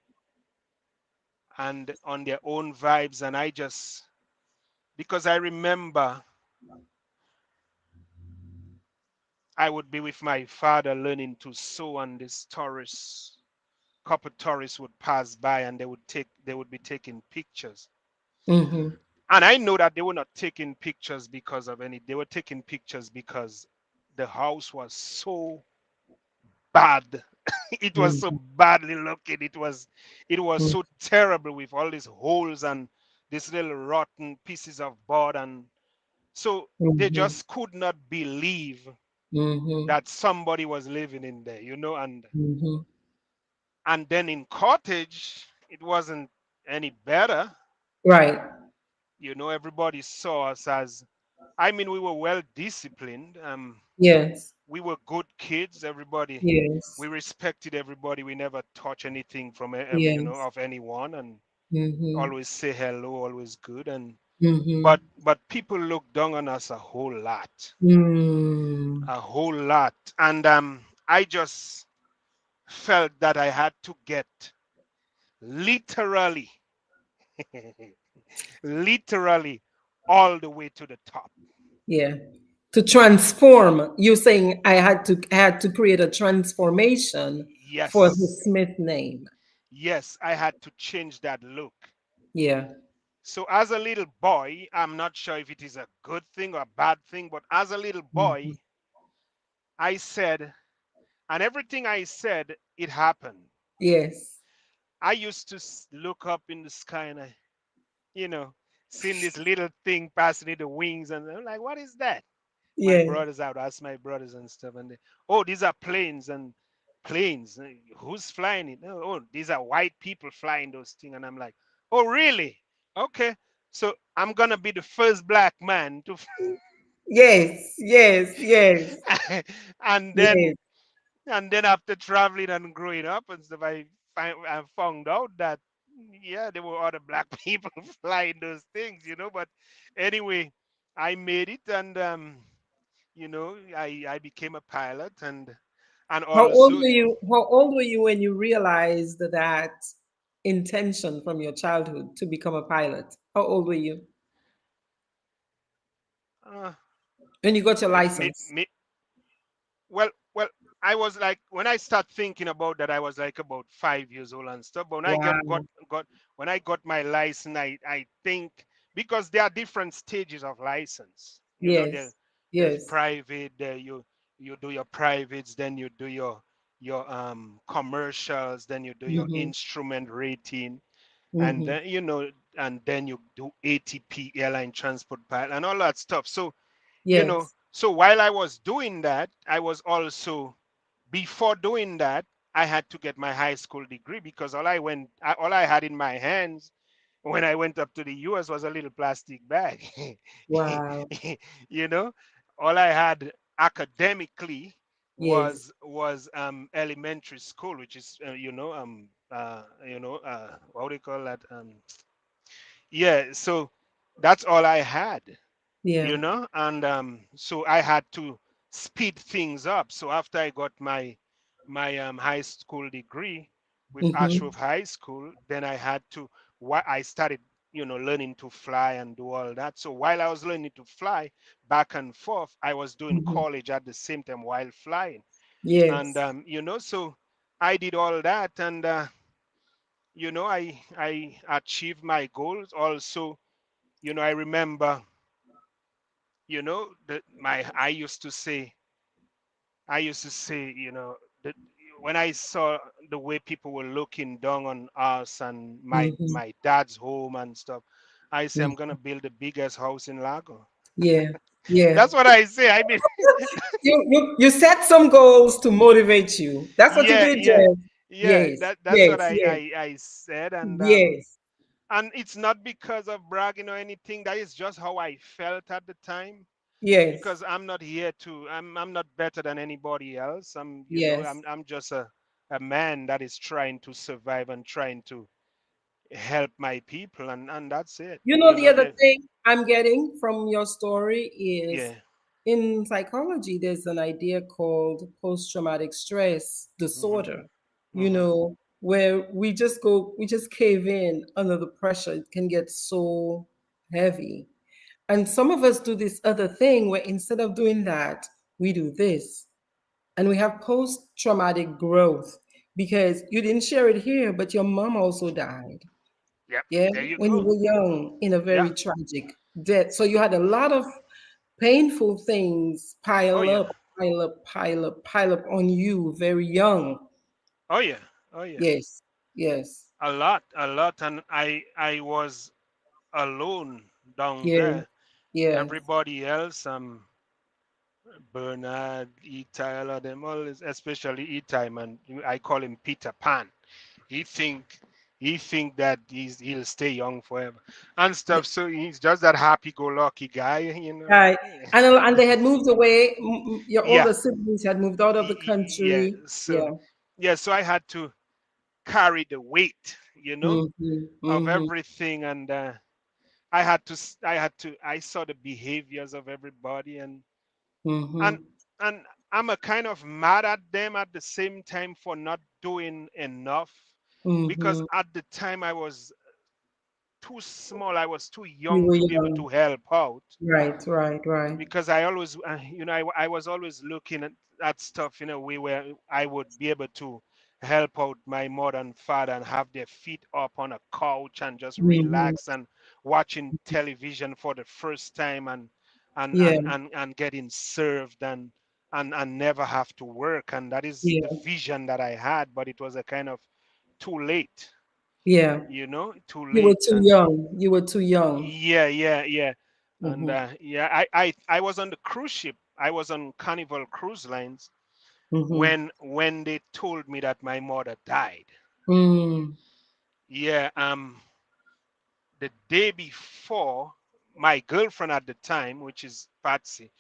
and on their own vibes. And I just, because I remember I would be with my father learning to sew, and this tourists, couple tourists would pass by, and they would be taking pictures. Mhm. And I know that they were not taking pictures because of any, they were taking pictures because the house was so bad. It was so Mhm. badly looking. It was Mhm. so terrible, with all these holes and these little rotten pieces of board, and so they Mhm. just could not believe Mhm. that somebody was living in there, and Mhm. then in Cottage it wasn't any better. Right. Everybody saw us as, I mean, we were well disciplined. Yes. We were good kids. Everybody, Yes. we respected everybody. We never touch anything from Yes. of anyone, and Mm-hmm. always say hello, always good, and Mm-hmm. but people look down on us Mm. a whole lot, and I just felt that I had to get literally, literally all the way to the top. Yeah. To transform, you saying I had to create a transformation for the Yes, Smith name. yes, I had to change that look. Yeah. So as a little boy, I'm not sure if it is a good thing or a bad thing, but as a little Mhm. boy, I said, and everything I said, it happened. Yes. I used to look up in the sky and you know, seeing this little thing passing in the wings, and I'm like, what is that? My Yeah. brothers, I would ask my brothers and stuff, and they, oh, these are planes and planes. Who's flying it? Oh, oh, these are white people flying those things, and I'm like, oh, really? Okay, so I'm gonna be the first black man to, Yes. Yes. Yes. and then Yes. and then after traveling and growing up and stuff, I found out that yeah, there were other black people flying those things, But anyway, I made it, and I became a pilot, and How old also were you? How old were you when you realized that intention from your childhood to become a pilot? How old were you uh, when you got your me, me, license? me, well, I was like, when I start thinking about that, I was like about 5 years old and stuff. But when I Wow. got when I got my license, I think, because there are different stages of license. Yes. There's Yes. private. There you do your privates, then you do your commercials, then you do your Mm-hmm. instrument rating, and Mm-hmm. then you do ATP, airline transport pilot, and all that stuff. So Yes. while I was doing that, I was also, before doing that, I had to get my high school degree, because all I had in my hands when I went up to the US was a little plastic bag. Wow. you know, all I had academically Yes. was elementary school, which is what do you call that? Yeah, so that's all I had, Yeah. and so I had to speed things up. So after I got my high school degree with Mm-hmm. Ashworth High School, then I had to, I started learning to fly and do all that. So while I was learning to fly back and forth, I was doing Mm-hmm. college at the same time while flying, and Yes. so I did all that, and I achieved my goals also. I remember, that my I used to say, that when I saw the way people were looking down on us and my Mm-hmm. my dad's home and stuff, I say I'm Mm. gonna build the biggest house in Lago. Yeah. Yeah. That's what I say. I mean, You set some goals to motivate you. That's what you yeah, did, yeah, Jeff. yeah. Yes. That's what Yes. I Yes. I, I said, Yes. and it's not because of bragging or anything. That is just how I felt at the time, Yes. because I'm not here to I'm not better than anybody else. Yes. I'm just a man that is trying to survive and trying to help my people, and that's it. You know, the other That, thing I'm getting from your story is yeah. in psychology, there's an idea called post traumatic stress Mhm. disorder, Mhm. where we just cave in under the pressure. It can get so heavy. And some of us do this other thing where instead of doing that, we do this. And we have post traumatic growth because you didn't share it here, but your mom also died. Yep. Yeah, There you when you go. were young in a Yeah. very tragic death. So you had a lot of painful things Oh pile yeah. up, pile up, pile up, pile up on you very young. Oh yeah. Oh yeah. Yes, yes, A lot, and I was alone down yeah, there. yes. Everybody else, Bernard, Itai, all of them, all, especially Itai, man. I call him Peter Pan. He think he think that he'll stay young forever and stuff. So he's just that happy-go-lucky guy. Right. And they had moved away. Your Yeah, older siblings had moved out of the yeah. country. So Yeah. yeah, so I had to carry the weight, Mhm. of Mhm. everything. And I saw the behaviors of everybody, and Mhm. and I'm a kind of mad at them at the same time for not doing enough, because Mhm. at the time I was too small, I was too You young were to be able young. to help out. Right, right, right. Because I always, I was always looking at stuff in a way where I would be able to help out my mother and father and have their feet up on a couch and just Mhm. relax and watching television for the first time, Yeah, and getting served, and never have to work. And that is the yeah, vision that I had, but it was a kind of too late, yeah. too You were late. too And young. You were too young. yeah, yeah, yeah. And Mhm. yeah, I was on the cruise ship. I was on Carnival Cruise Lines Mhm. when they told me that my mother died. Mm. Yeah, the day before, my girlfriend at the time, which is Patsy,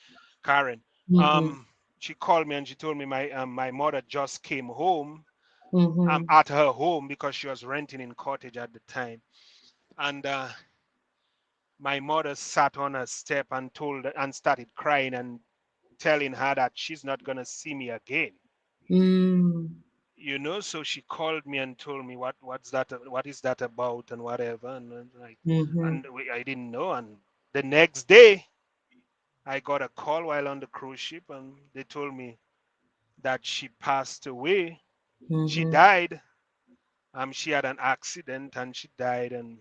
Karen, Mhm. um, she called me and she told me my mother just came home, Mhm. at her home, because she was renting in Cottage at the time. And my mother sat on a step and started crying and telling her that she's not gonna see me again. Mm. So she called me and told me what is that about, and whatever. And like, Mhm. I didn't know. And the next day I got a call while on the cruise ship, and they told me that she passed away. She Mhm. died. She had an accident and she died. And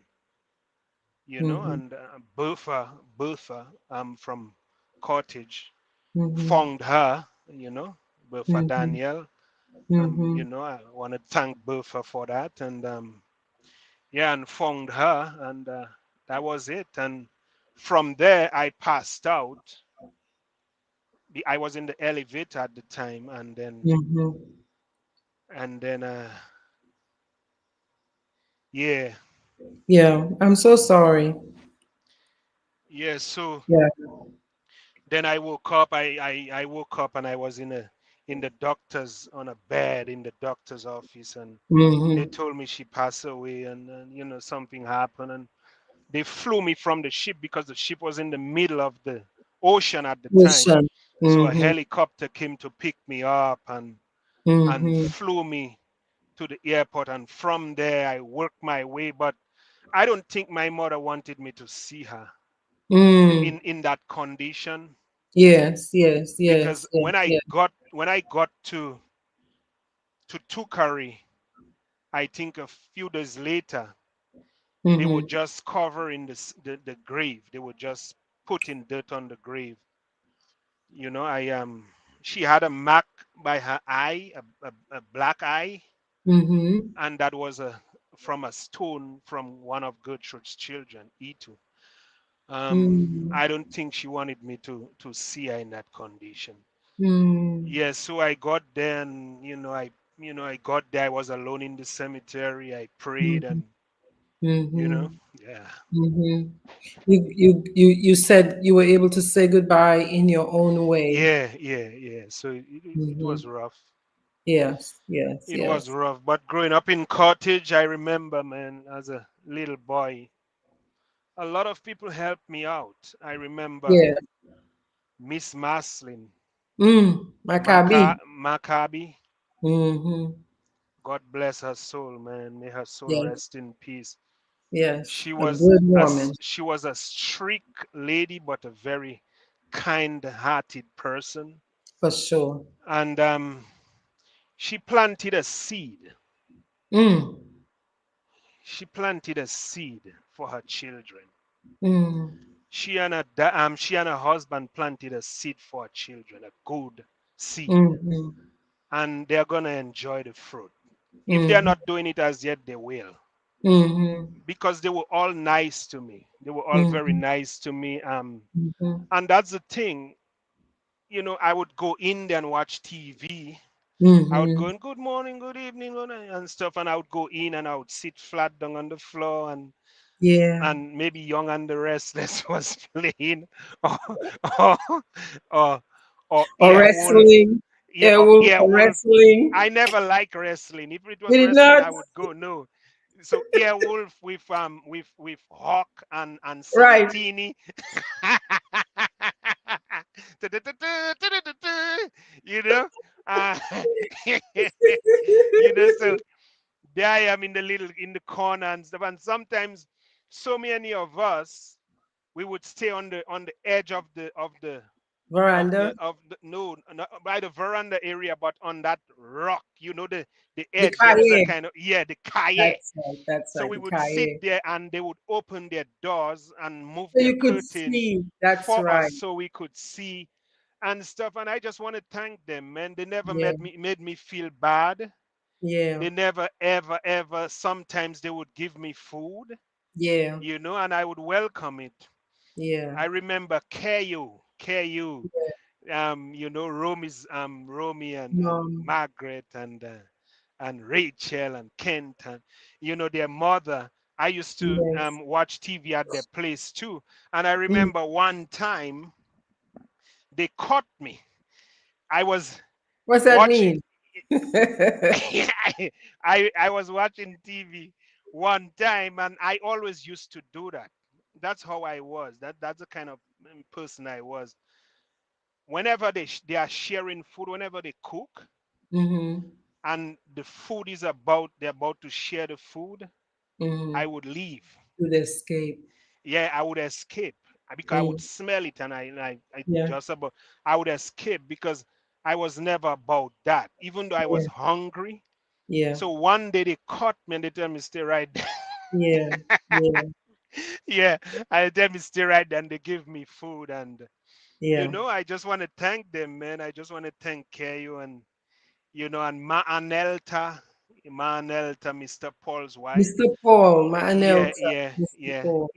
Mhm. Bertha from Cottage Mhm. found her, Bertha Mhm. Daniel. Mhm. I want to thank Bertha for that. And yeah, and found her. And that was it. And from there I passed out. I was in the elevator at the time. And then Mhm. and then yeah. Yeah, I'm so sorry. Yeah, so Yeah. then I woke up. I woke up and I was in the doctor's, on a bed in the doctor's office. And they Mhm. told me she passed away. And something happened. And they flew me from the ship, because the ship was in the middle of the ocean at the time. Listen. So a Mhm. helicopter came to pick me up, and Mhm. flew me to the airport. And from there I worked my way. But I don't think my mother wanted me to see her Mm. in that condition. Yes, yes, Because yes, yes, yes. when I got to Tukari, I think a few days later, they would Mhm. just cover in the grave. They would just put in dirt on the grave. I She had a mark by her eye, a black eye, Mhm. and that was from a stone from one of Gertrude's children, Itu. Mm. I don't think she wanted me to see her in that condition. Mm. Yes, so I got there. And I got there. I was alone in the cemetery. I prayed. Mhm. And Mhm. yeah, Mhm. You said you were able to say goodbye in your own way. yeah, yeah, yeah. So it was Mhm. rough. Yes, yes, It was yes. rough. But growing up in Cottage, I remember, man, as a little boy, a lot of people helped me out. I remember Yeah. Miss Maslin, Maccabi. Maccabi. Mhm. God bless her soul, man. May her soul Yes, rest in peace. yes. A good woman, She was a strict lady, but a very kind-hearted person. for sure. And she planted a seed. Mm. She planted a seed for her children. Mm. She and her husband planted a seed for her children, a good seed, Mhm. and they're gonna enjoy the fruit. If they are Mhm. not doing it as yet, they will, Mhm. because they were all nice to me. They were all very Mhm. nice to me. Mhm. And that's the thing. I would go in there and watch TV. I would go Mhm. in, good morning, good evening, and stuff, and I would go in and I would sit flat down on the floor. Yeah. And maybe Young and the Restless was playing, or or or, or Or Earhole, wrestling. Yeah, Airwolf yeah, Wolf. wrestling. I never like wrestling. If it You was did wrestling, not? I would go. No. So Airwolf with Hawk and Right. Santini. You know, uh, so there I am in the corner and stuff. And sometimes, so many of us, we would stay on the edge Veranda. of the no, not by the veranda area, but on that rock, the The edge. There is a Kaye. kind of, yeah, the kaye. That's right. That's So right. we The would sit Kaye. there and they would open their doors and move So their you could curtain see. That's for us right. so we could see and stuff. And I just want to thank them, man. They never Yeah. made me feel bad. Yeah. They never ever ever. Sometimes they would give me food, Yeah. and I would welcome it. Yeah. I remember KU, Romy and Mom. Margaret and Rachel and Kent and their mother. I used to Yes. watch TV at their place too, and I Mm. remember one time they caught me. I was What's that watching. mean? I was watching TV one time, and I always used to do that. That's how I was. That's the kind of person I was. Whenever they are sharing food, whenever they cook, Mm-hmm. and the food is they're about to share the food, Mm-hmm. I would leave. To the escape. Yeah, I would escape because I would Mm. smell it, and I Yeah. just about I would escape because I was never about that. Even though I was Yeah. hungry. Yeah. So one day they caught me and they tell me stay right there. Yeah. Yeah. Yeah, I tell me stay right there and they give me food and Yeah. I just want to thank them, man. I just want to thank Kayo and and Ma Anelta, Mr. Paul's wife. Mr. Paul, my Yeah, announcer. yeah, Mr. yeah. Paul.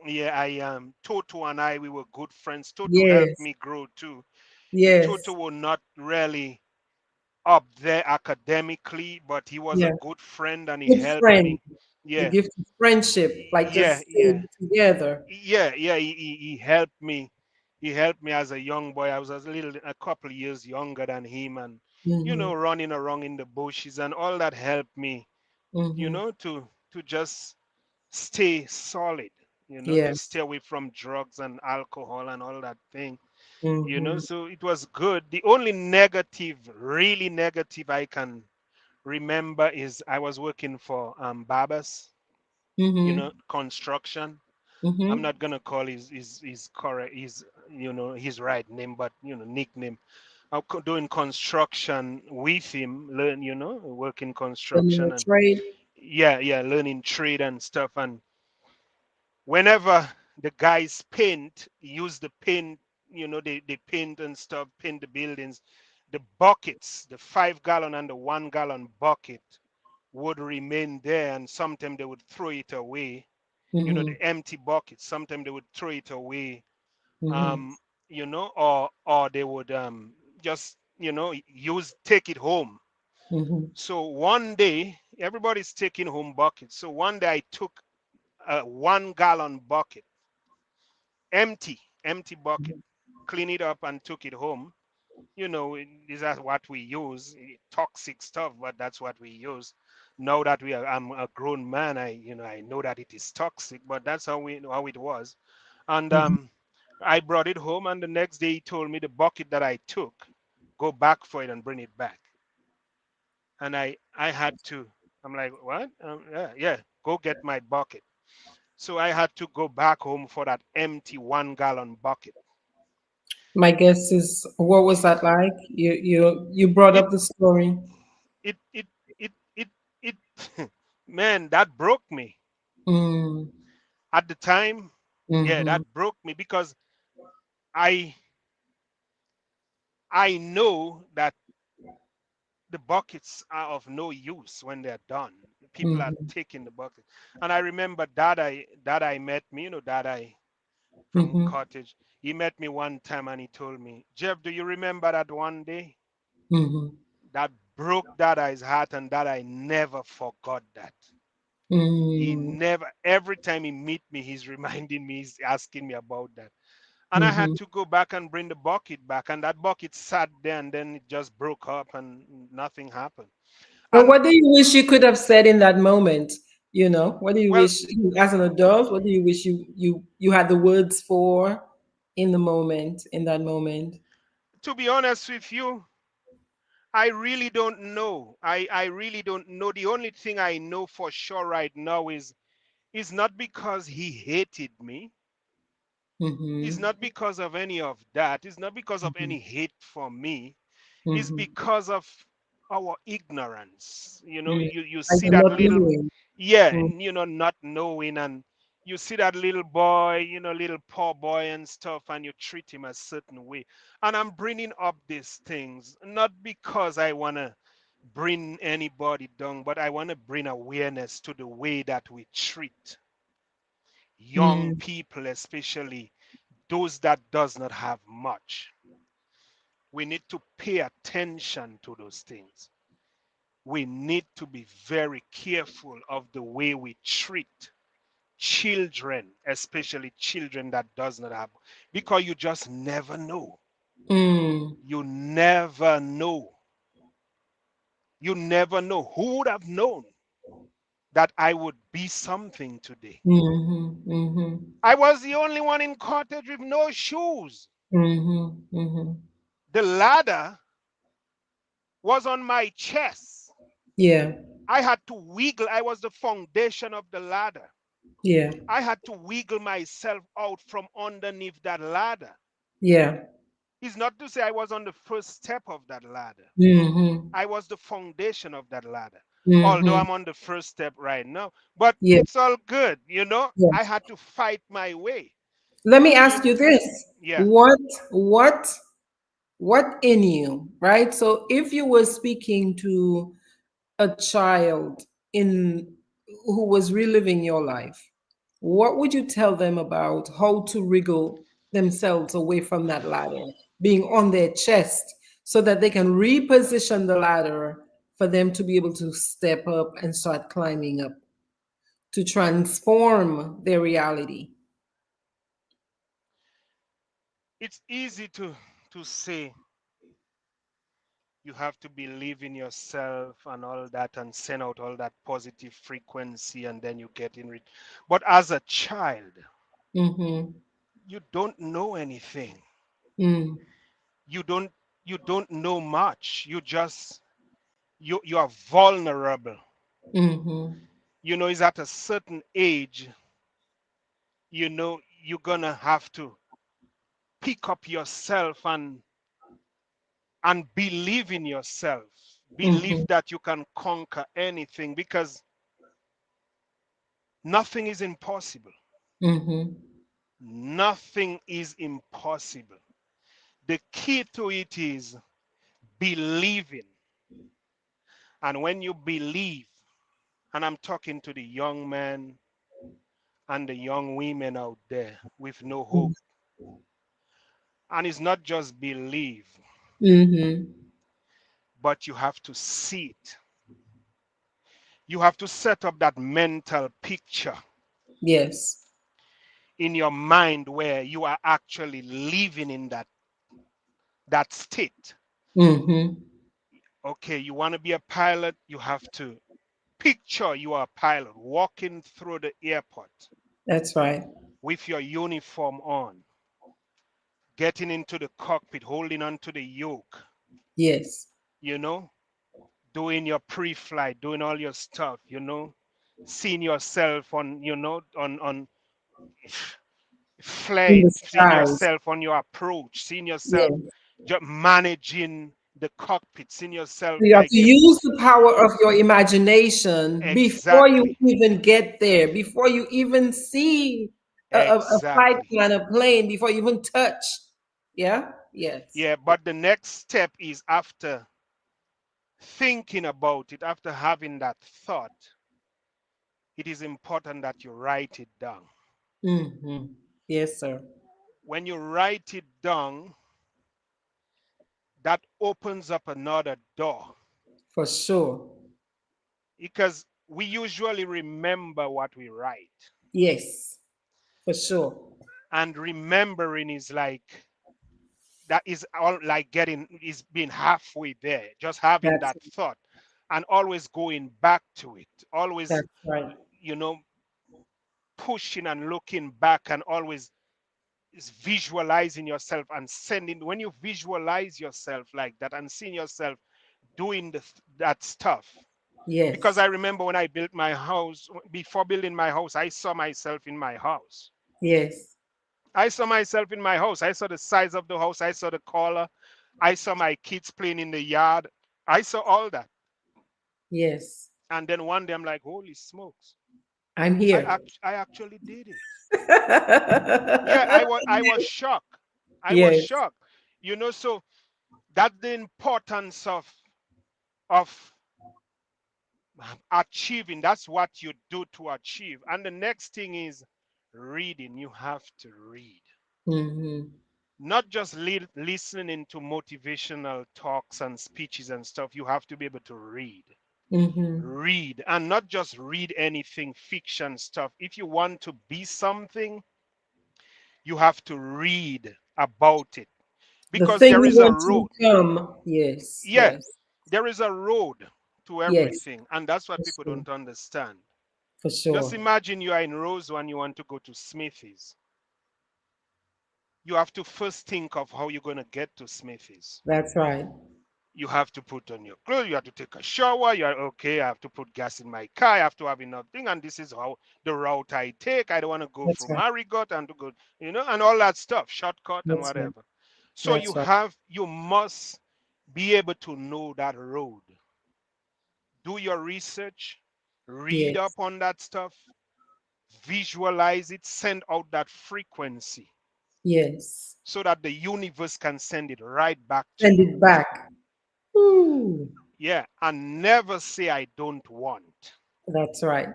Yeah, I Toto and I we were good friends. Toto helped Yes. me grow too. Toto Yes. was not really up there academically, but he was a Yeah. good friend and he Good helped friend. me. The Yeah, gift of friendship, like yeah, just yeah, staying together. yeah. He helped me. He helped me as a young boy. I was a couple of years younger than him, and Mm-hmm. running around in the bushes and all that helped me. Mm-hmm. To just stay solid. To Yes. stay away from drugs and alcohol and all that thing. Mm-hmm. So it was good. The only negative, really negative I can remember is I was working for Babas, Mm-hmm. construction. I'm Mm-hmm. not gonna call his correct his right name, but nickname. I'm doing construction with him, working Learning construction a and trade. yeah, learning trade and stuff. And whenever the guys paint, use the paint, they paint and stuff, paint the buildings, the buckets, the 5 gallon and the 1 gallon bucket would remain there, and sometimes they would throw it away. Mm-hmm. The empty buckets. Sometimes they would throw it away, Mm-hmm. or they would just use take it home. Mm-hmm. So one day, everybody's taking home buckets. So one day I took a 1 gallon bucket, empty bucket, clean it up and took it home. These are what we use, toxic stuff, but that's what we use. Now that I'm a grown man, I know that it is toxic, but that's how it was. And Mm-hmm. I brought it home, and the next day he told me the bucket that I took, go back for it and bring it back. And I had to. I'm like, what? Yeah, go get my bucket. So I had to go back home for that empty 1 gallon bucket. My guess is, what was that like? You brought It up the story. it it it it it man, that broke me Mm. at the time. Yeah, Mm-hmm. that broke me because I I know that the buckets are of no use when they're done. People are Mm-hmm. taking the bucket. And I remember that I met me, that I from Mm-hmm. Cottage. He met me one time and he told me, Jeff, do you remember that one day? Mm-hmm. That broke that I's heart, and that I never forgot that. He Mm. never, every time he meet me, he's reminding me, he's asking me about that. And I had to go back and bring the bucket back, and that bucket sat there, and then it just broke up, and nothing happened. But And what do you wish you could have said in that moment? You know, what do you well, wish as an adult? What do you wish you had the words for in the moment, in that moment? to be honest with you, I really don't know. I really don't know. The only thing I know for sure right now is not because he hated me. It's Mm-hmm. not because of any of that. It's not because of any hate for me. It's Mm-hmm. because of our ignorance. Mm. You Like see you're that not little, knowing. yeah, Mm. not knowing, and you see that little boy, little poor boy and stuff, and you treat him a certain way. And I'm bringing up these things not because I want to bring anybody down, but I want to bring awareness to the way that we treat young Mm. people, especially those that does not have much. We need to pay attention to those things. We need to be very careful of the way we treat children, especially children that does not have, because you just never know. Mm. You never know. You never know. Who would have known that I would be something today? Mm-hmm. Mm-hmm. I was the only one in Cottage with no shoes. Mm-hmm. Mm-hmm. The ladder was on my chest. Yeah. I had to wiggle. I was the foundation of the ladder. Yeah. I had to wiggle myself out from underneath that ladder. Yeah. It's not to say I was on the first step of that ladder. Mm-hmm. I was the foundation of that ladder. Although Mm-hmm. I'm on the first step right now, but Yeah. it's all good. Yeah. I had to fight my way. Let me You, ask you this. yeah. What what what in you, right? So if you were speaking to a child in who was reliving your life, what would you tell them about how to wriggle themselves away from that ladder, being on their chest, so that they can reposition the ladder for them to be able to step up and start climbing up to transform their reality? It's easy to say you have to believe in yourself and all that and send out all that positive frequency and then you get in. But as a child, Mm-hmm. you don't know anything. Mm. You don't you don't know much. You are vulnerable. Mm-hmm. It's at a certain age, you're gonna have to pick up yourself and believe in yourself. Mm-hmm. Believe that you can conquer anything because nothing is impossible. Mm-hmm. Nothing is impossible. The key to it is believing. And when you believe, and I'm talking to the young men and the young women out there with no hope, and it's not just believe, Mm-hmm. but you have to see it. You have to set up that mental picture Yes. in your mind where you are actually living in that state. Mm-hmm. Okay, you want to be a pilot, you have to picture you are a pilot walking through the airport That's right. with your uniform on, getting into the cockpit, holding onto the yoke, Yes. you know, doing your pre-flight, doing all your stuff, seeing yourself on In the flying, seeing skies. yourself on your approach, seeing yourself Yes. just managing the cockpit, seeing So yourself you have like to use the power of your imagination before you exactly, even get there, before you even see a flight exactly. plan, a plane, before you even touch. Yeah? Yes. Yeah, but the next step is after thinking about it, after having that thought, it is important that you write it down. Mm-hmm. Yes, sir. When you write it down, that opens up another door For sure. because we usually remember what we write. Yes. For sure. And remembering is like, that is all like getting, is being halfway there, just having That's that thought and always going back to it, always, that's right. you know, pushing and looking back, and always is visualizing yourself and sending. When you visualize yourself like that and seeing yourself doing that stuff, because Yes. I remember when I built my house, before building my house, I saw myself in my house. Yes. I saw myself in my house. I saw the size of the house. I saw the color. I saw my kids playing in the yard. I saw all that. Yes. And then one day I'm like, holy smokes. I'm here. I actually did it. Yeah, I was shocked. I was Yes. shocked. You know, so that's the importance of achieving. That's what you do to achieve. And the next thing is reading. You have to read. Mm-hmm. Not just listening to motivational talks and speeches and stuff. You have to be able to read. Mm-hmm. Read, and not just read anything fiction stuff. If you want to be something, you have to read about it, The because thing there you is a want to road. become. Yes. Yeah, Yes. there is a road to Yes. everything, and that's what For people sure. don't understand. For Just sure. imagine you are in Roseville and you want to go to Smithy's. You have to first think of how you're going to get to Smithy's. That's right. You have to put on your clothes, you have to take a shower, you're okay, I have to put gas in my car, I have to have enough thing, and this is how the route I take. I don't want to go That's through right. Marigot and to go, and all that stuff, shortcut and That's right. whatever. So That's right. you must be able to know that road. Do your research, read Yes. up on that stuff, visualize it, send out that frequency Yes. so that the universe can send it right back to Send you. it back. Ooh. Yeah, and never say I don't want. That's right.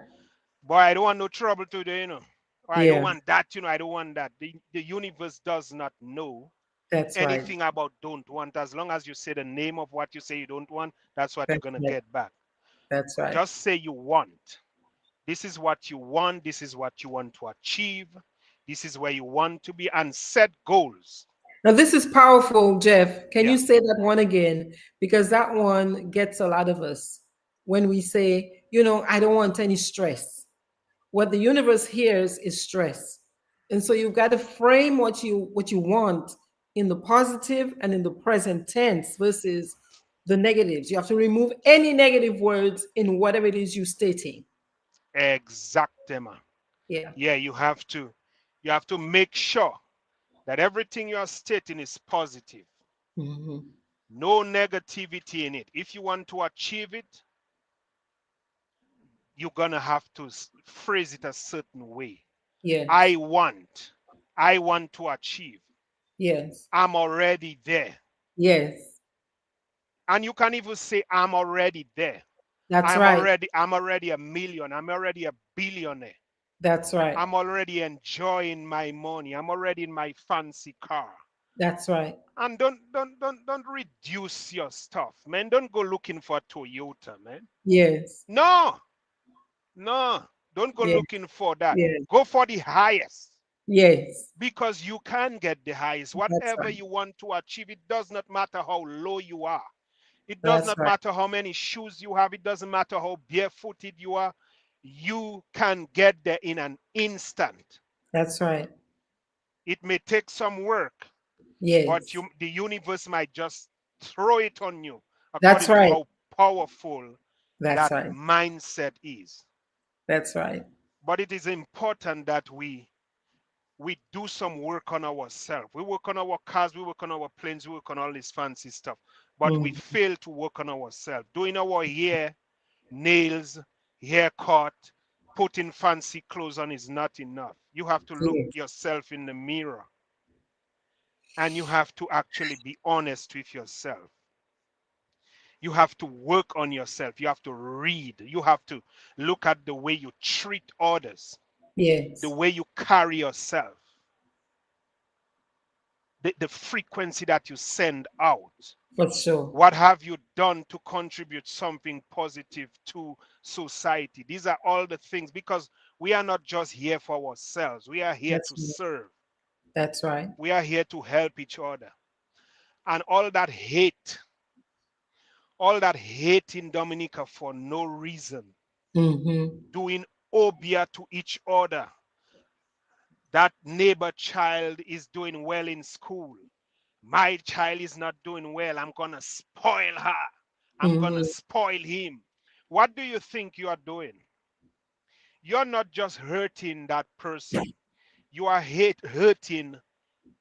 Boy, I don't want no trouble today. Or I don't Yeah. want that. I don't want that. The universe does not know That's right. anything about don't want. As long as you say the name of what you say you don't want, that's what you're That's going to right. get back. That's right. Just say you want. This is what you want. This is what you want to achieve. This is where you want to be, and set goals. Now, this is powerful, Jeff. Can Yeah, you say that one again? Because that one gets a lot of us when we say, I don't want any stress. What the universe hears is stress. And so you've got to frame what you want in the positive and in the present tense versus the negatives. You have to remove any negative words in whatever it is you're stating. exactement. Yeah. Yeah, you have to make sure that everything you are stating is positive. Hmm. No negativity in it. If you want to achieve it, you're gonna have to phrase it a certain way. I Yes. want. I want to achieve. Yes. I'm already there. Yes. And you can even say I'm already there. That's right. I'm already a million. I'm already a billionaire. That's right. I'm already enjoying my money. I'm already in my fancy car. That's right. And don't reduce your stuff, man. Don't go looking for a Toyota, man. Yes. No, no. Don't go Yes. looking for that. Yes. Go for the highest. Yes. Because you can get the highest. That's Whatever right. you want to achieve, it does not matter how low you are. It does That's not right. matter how many shoes you have. It doesn't matter how barefooted you are. You can get there in an instant. That's right. It may take some work, but Yes. the universe might just throw it on you That's according to right. how powerful That's that right. mindset is. That's right. But it is important that we do some work on ourselves. We work on our cars, we work on our planes, we work on all this fancy stuff. But we Mm. fail to work on ourselves. Doing our hair, nails, haircut, putting fancy clothes on is not enough. You have to look Yes. yourself in the mirror, and you have to actually be honest with yourself. You have to work on yourself. You have to read. You have to look at the way you treat others, the Yes. way you carry yourself, the frequency that you send out. For sure. What have you done to contribute something positive to society? These are all the things, because we are not just here for ourselves, we are here to That's right. serve. That's right. We are here to help each other. And all that hate in Dominica for no reason, Mm-hmm. doing obia to each other. That neighbor child is doing well in school. My child is not doing well. I'm going to spoil her. I'm going to Mm-hmm. spoil him. What do you think you are doing? You're not just hurting that person, you are hurting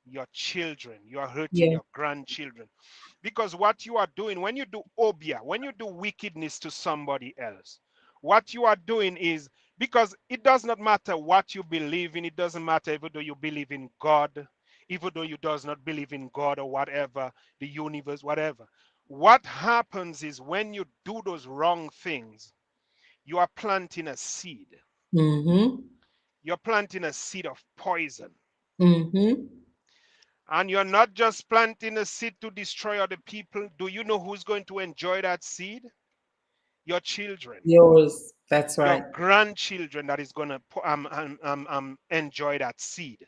your children, you are hurting Yeah. your grandchildren. Because what you are doing when you do obia, when you do wickedness to somebody else, what you are doing is, because it does not matter what you believe in, it doesn't matter even though you believe in God, even though you does not believe in God or whatever, the universe, whatever. What happens is when you do those wrong things, you are planting a seed. Mm-hmm. You're planting a seed of poison. Mm-hmm. And you're not just planting a seed to destroy other people. Do you know who's going to enjoy that seed? Your children, Yours. That's your right. grandchildren that is going to enjoy that seed.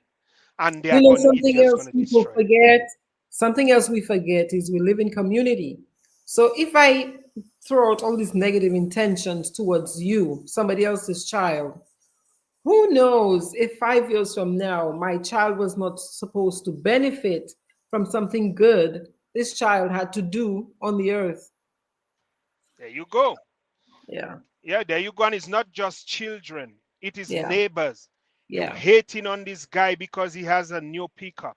And they are You know, going, it's something just going else to people destroy them. forget, something else we forget is we live in community. So if I throw out all these negative intentions towards you, somebody else's child, who knows if 5 years from now my child was not supposed to benefit from something good this child had to do on the earth? There you go. Yeah, Yeah, there you go. And it's not just children, it is yeah, neighbors. You yeah, hating on this guy because he has a new pickup.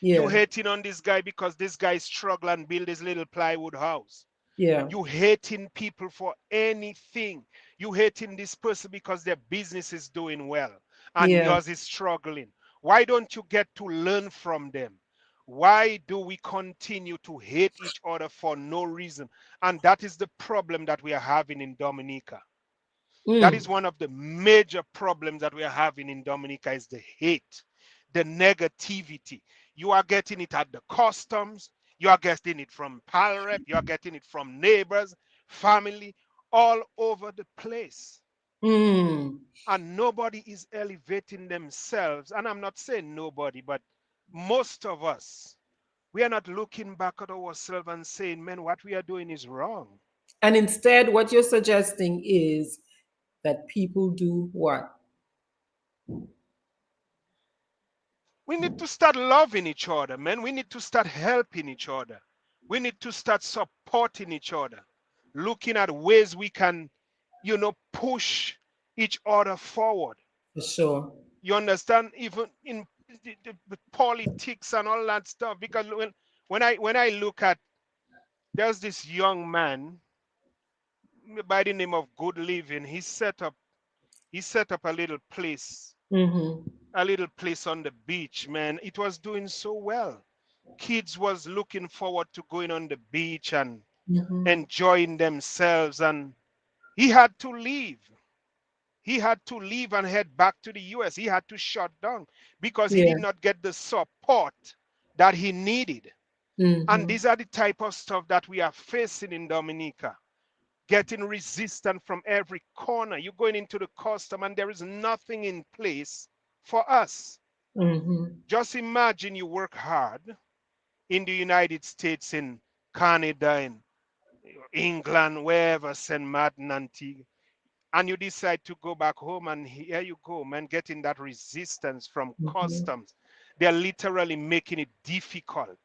You yeah, hating on this guy because this guy struggle and build his little plywood house. yeah, You hating people for anything. You hating this person because their business is doing well and yeah. yours is struggling. Why don't you get to learn from them? Why do we continue to hate each other for no reason? And that is the problem that we are having in Dominica. That is Mm, one of the major problems that we are having in Dominica is the hate, the negativity. You are getting it at the customs, you are getting it from Palrep, you are getting it from neighbors, family, all over the place. mm. And nobody is elevating themselves. And I'm not saying nobody, but most of us, we are not looking back at ourselves and saying, man, what we are doing is wrong. And instead, what you're suggesting is that people do what? We need to start loving each other, man. We need to start helping each other. We need to start supporting each other, looking at ways we can, push each other forward. For sure. You understand? Even in the politics and all that stuff. Because when I look at, there's this young man by the name of Good Living. He set up Mm-hmm. a little place on the beach, man. It was doing so well. Kids was looking forward to going on the beach and Mm-hmm. enjoying themselves, and he had to leave. He had to leave and head back to the US. He had to shut down because he Yeah. did not get the support that he needed. And Mm-hmm. these are the type of stuff that we are facing in Dominica, getting resistance from every corner. You're going into the custom and there is nothing in place for us. Mm-hmm. Just imagine you work hard in the United States, in Canada, in England, wherever, St. Martin, Antigua, and you decide to go back home, and here you go, man, getting that resistance from Mm-hmm. customs. They're literally making it difficult.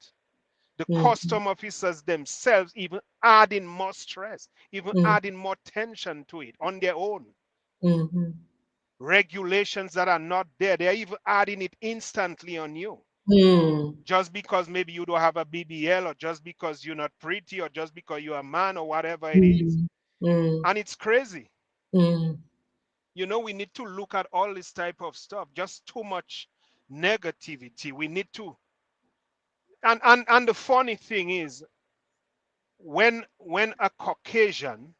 The Mm-hmm. custom officers themselves even adding more stress, even Mm-hmm. adding more tension to it on their own. Mm-hmm. Regulations that are not there, they're even adding it instantly on you. Mm. Just because maybe you don't have a BBL, or just because you're not pretty, or just because you're a man, or whatever it is. Mm. Mm. And it's crazy. Mm. We need to look at all this type of stuff. Just too much negativity. We need to. And the funny thing is, when a Caucasian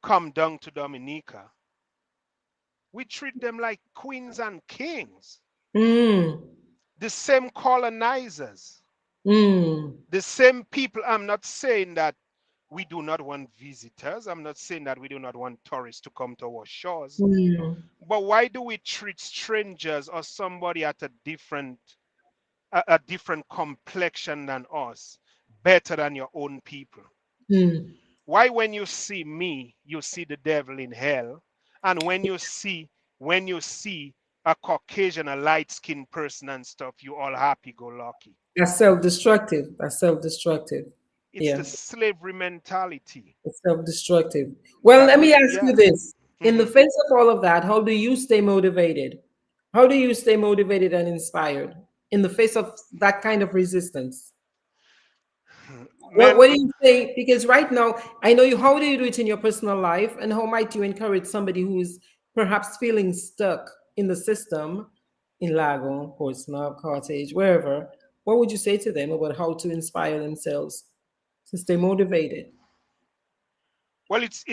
come down to Dominica, we treat them like queens and kings. Mm. The same colonizers, Mm. the same people. I'm not saying that we do not want visitors. I'm not saying that we do not want tourists to come to our shores. Mm. But why do we treat strangers or somebody at a different? a different complexion than us better than your own people? Mm. Why when you see me, you see the devil in hell, and when you see a Caucasian, a light-skinned person and stuff, you all happy-go-lucky? That's self-destructive. That's self-destructive. It's Yeah, the slavery mentality. it's self-destructive. Well, That let me we, ask yeah. you this. In the Hmm. face of all of that, how do you stay motivated? How do you stay motivated and inspired in the face of that kind of resistance? Man, What do you say? Because right now, I know you. How do you do it in your personal life, and how might you encourage somebody who is perhaps feeling stuck in the system, in Lago, Portsmouth, Cottage, wherever? What would you say to them about how to inspire themselves to stay motivated? well, it's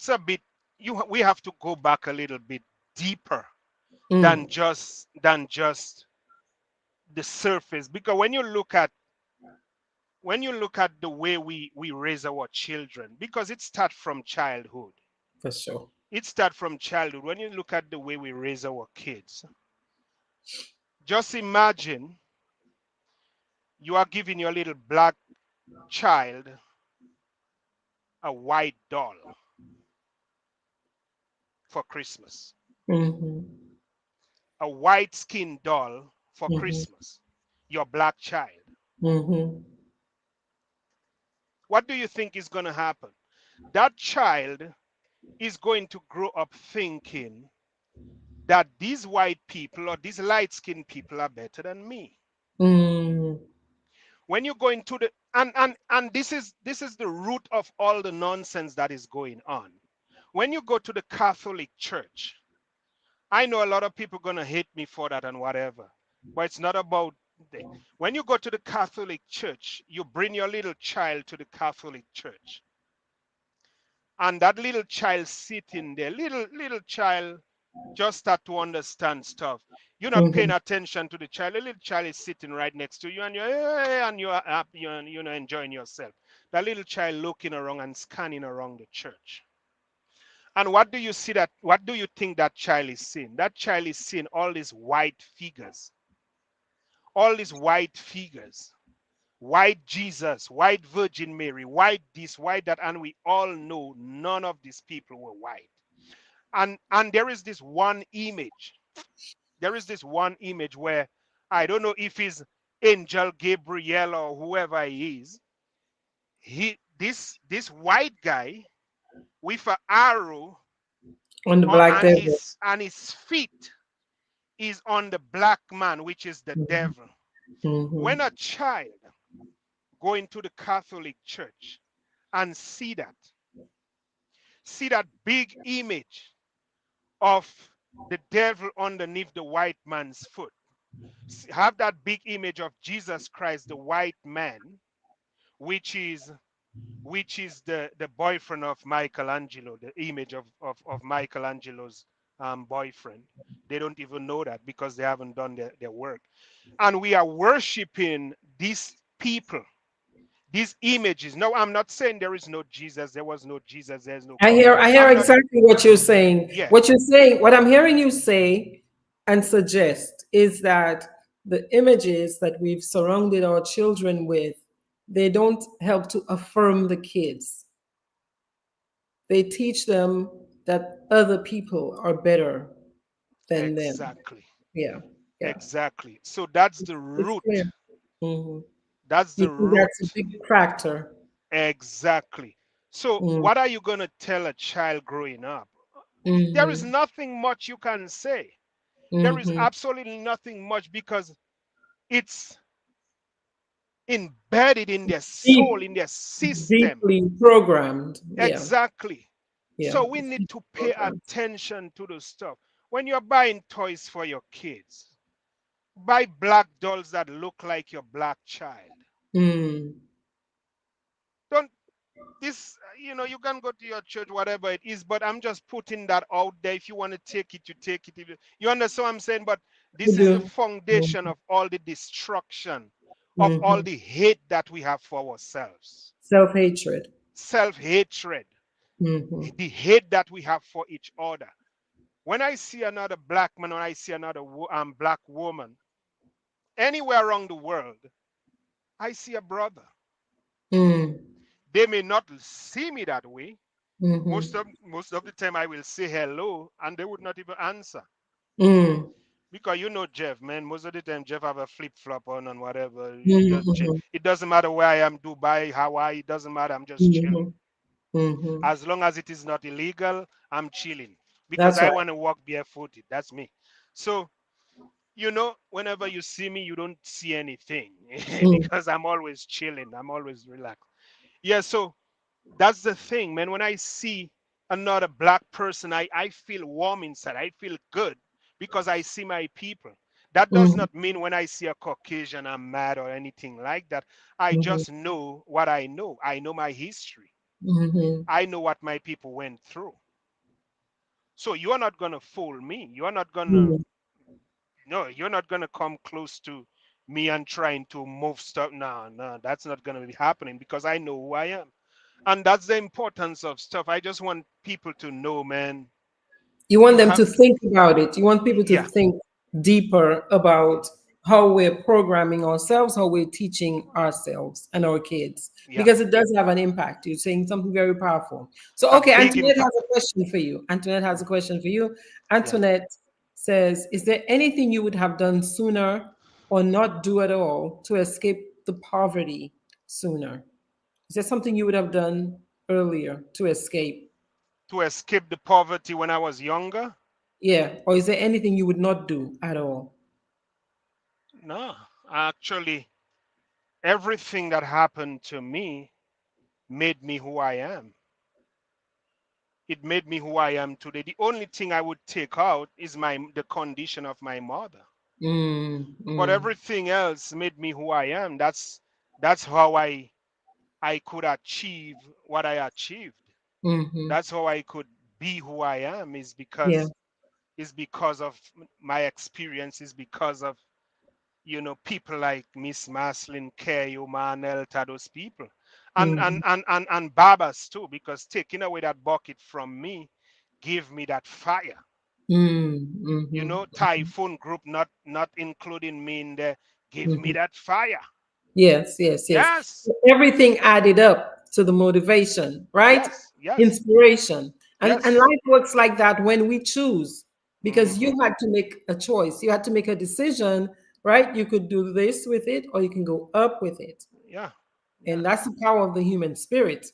a bit, we have to go back a little bit deeper Mm, than just the surface, because when you look at the way we raise our children, because it starts from childhood. for sure. When you look at the way we raise our kids, just imagine you are giving your little black child a white doll for Christmas, Mm-hmm, a white skin doll for mm-hmm, Christmas, your black child. mm-hmm, What do you think is going to happen? That child is going to grow up thinking that these white people or these light skinned people are better than me. mm, When you go into the and this is the root of all the nonsense that is going on. When you go to the Catholic Church, I know a lot of people gonna hate me for that and whatever, but it's not about the, when you go to the Catholic Church, you bring your little child to the Catholic Church, and that little child sitting there, little child just start to understand stuff. You're not paying mm-hmm. attention to the child. The little child is sitting right next to you, and you're happy and enjoying yourself. That little child looking around and scanning around the church. And what do you think that child is seeing? That child is seeing all these white figures, white Jesus, white Virgin Mary, white this, white that, and we all know none of these people were white. And there is this one image where I don't know if it's Angel Gabriel or whoever he is. This white guy with an arrow On the black and devil. his feet is on the black man, which is the devil. Mm-hmm, When a child go into the Catholic Church and see that big image of the devil underneath the white man's foot, have that big image of Jesus Christ, the white man, which is the boyfriend of Michelangelo, the image of Michelangelo's boyfriend. They don't even know that because they haven't done their work. And we are worshiping these people, these images. No, I'm not saying there is no Jesus, there was no Jesus, there's no God. I hear I'm not, exactly what you're saying. yeah, What you're saying, what I'm hearing you say and suggest is that the images that we've surrounded our children with, they don't help to affirm the kids. They teach them that other people are better than them. exactly, Yeah, yeah. exactly. So that's the It's clear. root. Hmm. That's You the think that's a root. big factor? Exactly. So, Mm-hmm. what are you going to tell a child growing up? There is Mm-hmm. nothing much you can say. There is Mm-hmm. absolutely nothing much because it's embedded in their Deep, soul, in their system. deeply programmed. Yeah, Exactly. yeah. So, we It's need deep to pay programmed. attention to the stuff. When you're buying toys for your kids, buy black dolls that look like your black child. Mm. Don't this you can go to your church, whatever it is, but I'm just putting that out there. If you want to take it, you take it. If you understand what I'm saying? But You this is the do. foundation of all the destruction, of all Mm-hmm. the hate that we have for ourselves. Self-hatred. Self-hatred, Mm-hmm. the hate that we have for each other. When I see another black man, when I see another black woman anywhere around the world, I see a brother. Mm. They may not see me that way. Mm-hmm. Most of the time, I will say hello, and they would not even answer. Mm. Because you know Jeff, man. Most of the time, Jeff have a flip flop on and whatever. He just chill. Mm-hmm. It doesn't matter where I am, Dubai, Hawaii. It doesn't matter. I'm just chilling. Mm-hmm. Mm-hmm. As long as it is not illegal, I'm chilling because That's I right. want to walk barefooted. That's me. So whenever you see me, you don't see anything Mm. because I'm always chilling. I'm always relaxed. Yeah. So that's the thing, man. When I see another black person, I feel warm inside. I feel good because I see my people. That does Mm-hmm. not mean when I see a Caucasian, I'm mad or anything like that. I Mm-hmm. just know what I know. I know my history. Mm-hmm. I know what my people went through. So you're not gonna fool me. You're not gonna Mm. no, you're not gonna come close to me and trying to move stuff. No, no, that's not gonna be happening because I know who I am. And that's the importance of stuff. I just want people to know, man. You want You them have to think about it. You want people to yeah, think deeper about how we're programming ourselves, how we're teaching ourselves and our kids, yeah. because it does have an impact. You're saying something very powerful. So, A okay, big Antoinette has impact. a question for you. Antoinette has a question for you. Yeah. Antoinette says, is there anything you would have done sooner or not do at all to escape the poverty sooner? Is there something you would have done earlier to escape? To escape the poverty when I was younger? Yeah. Or is there anything you would not do at all? No. Actually, everything that happened to me made me who I am. It made me who I am today. The only thing I would take out is the condition of my mother. Mm, But mm, everything else made me who I am. That's how I could achieve what I achieved. mm-hmm. That's how I could be who I am Yeah. is because of my experiences, because of people like Miss Maslin, Kayo, Manelta, those people, Mm, and Babas too, because taking away that bucket from me gave me that fire. mm, mm-hmm. Typhoon group not including me in there give me Mm-hmm. that fire. Yes, yes, yes. Yes, Everything added up to the motivation, right? yes, yes, Inspiration. And yes. life works like that when we choose, because Hmm. you had to make a choice. You had to make a decision, right? You could do this with it or you can go up with it. Yeah, yeah, And that's the power of the human spirit.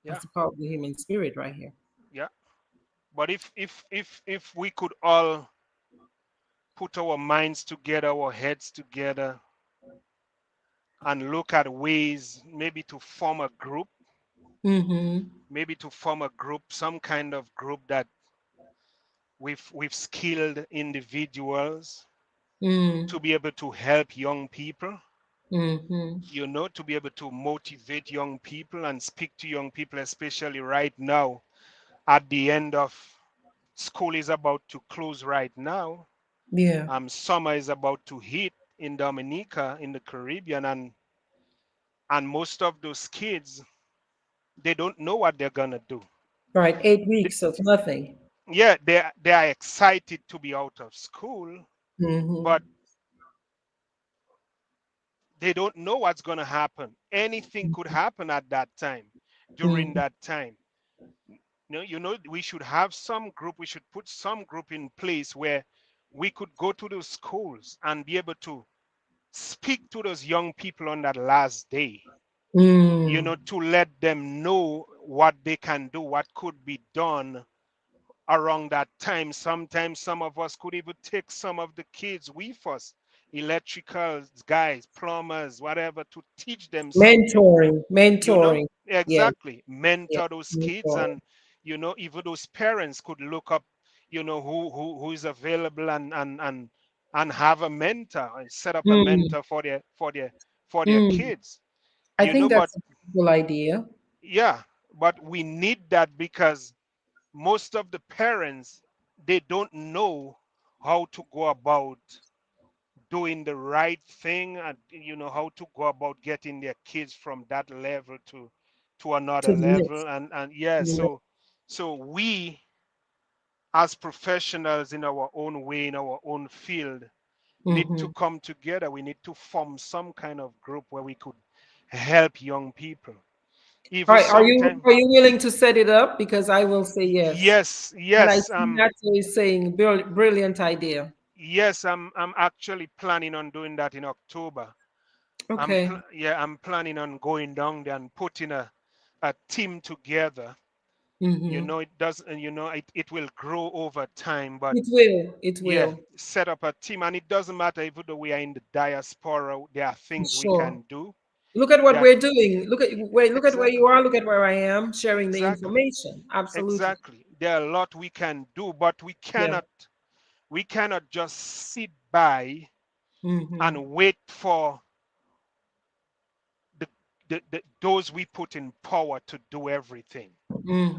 yeah, That's the power of the human spirit right here. yeah. But if we could all put our minds together, our heads together, and look at ways maybe to form a group, Mm-hmm. some kind of group that with skilled individuals Mm, to be able to help young people, mm-hmm. to be able to motivate young people and speak to young people, especially right now at the end of school is about to close right now. Yeah. Summer is about to hit in Dominica in the Caribbean, and most of those kids they don't know what they're gonna do. Right. eight They, weeks of nothing. yeah, they are excited to be out of school, Mm-hmm. but they don't know what's gonna happen. Anything could happen at that time, during Mm-hmm. that time. We should have some group. We should put some group in place where we could go to those schools and be able to speak to those young people on that last day, Mm. to let them know what they can do, what could be done around that time. Sometimes some of us could even take some of the kids with us, electrical guys, plumbers, whatever, to teach them something. Mentoring, mentoring. Yes, Exactly. yes, Mentor those kids, mentoring. and even those parents could look up, who is available, and have a mentor, and set up a Mm, mentor for their mm. kids. I think But that's a beautiful idea. yeah, but we need that because most of the parents, they don't know how to go about doing the right thing, and how to go about getting their kids from that level to To another the next. level, and yeah, To the next. so we as professionals in our own way, in our own field, need to Mm-hmm. come together. We need to form some kind of group where we could help young people. All Even right, sometime, are you willing to set it up? Because I will say yes. yes, And I yes, see Nato is saying brilliant idea. yes, I'm actually planning on doing that in October. Okay. Yeah, I'm planning on going down there and putting a team together. You Mm-hmm. know, it does, and it will grow over time, but It will. It yeah, will. set up a team, and it doesn't matter even though we are in the diaspora, there are things we Sure. can do. Look at what That we're doing. Look at where you exactly, are. Look at where I am, sharing the exactly, information. Absolutely. exactly. There are a lot we can do, but Yeah. we cannot just sit by Mm-hmm. and wait for the, those we put in power to do everything.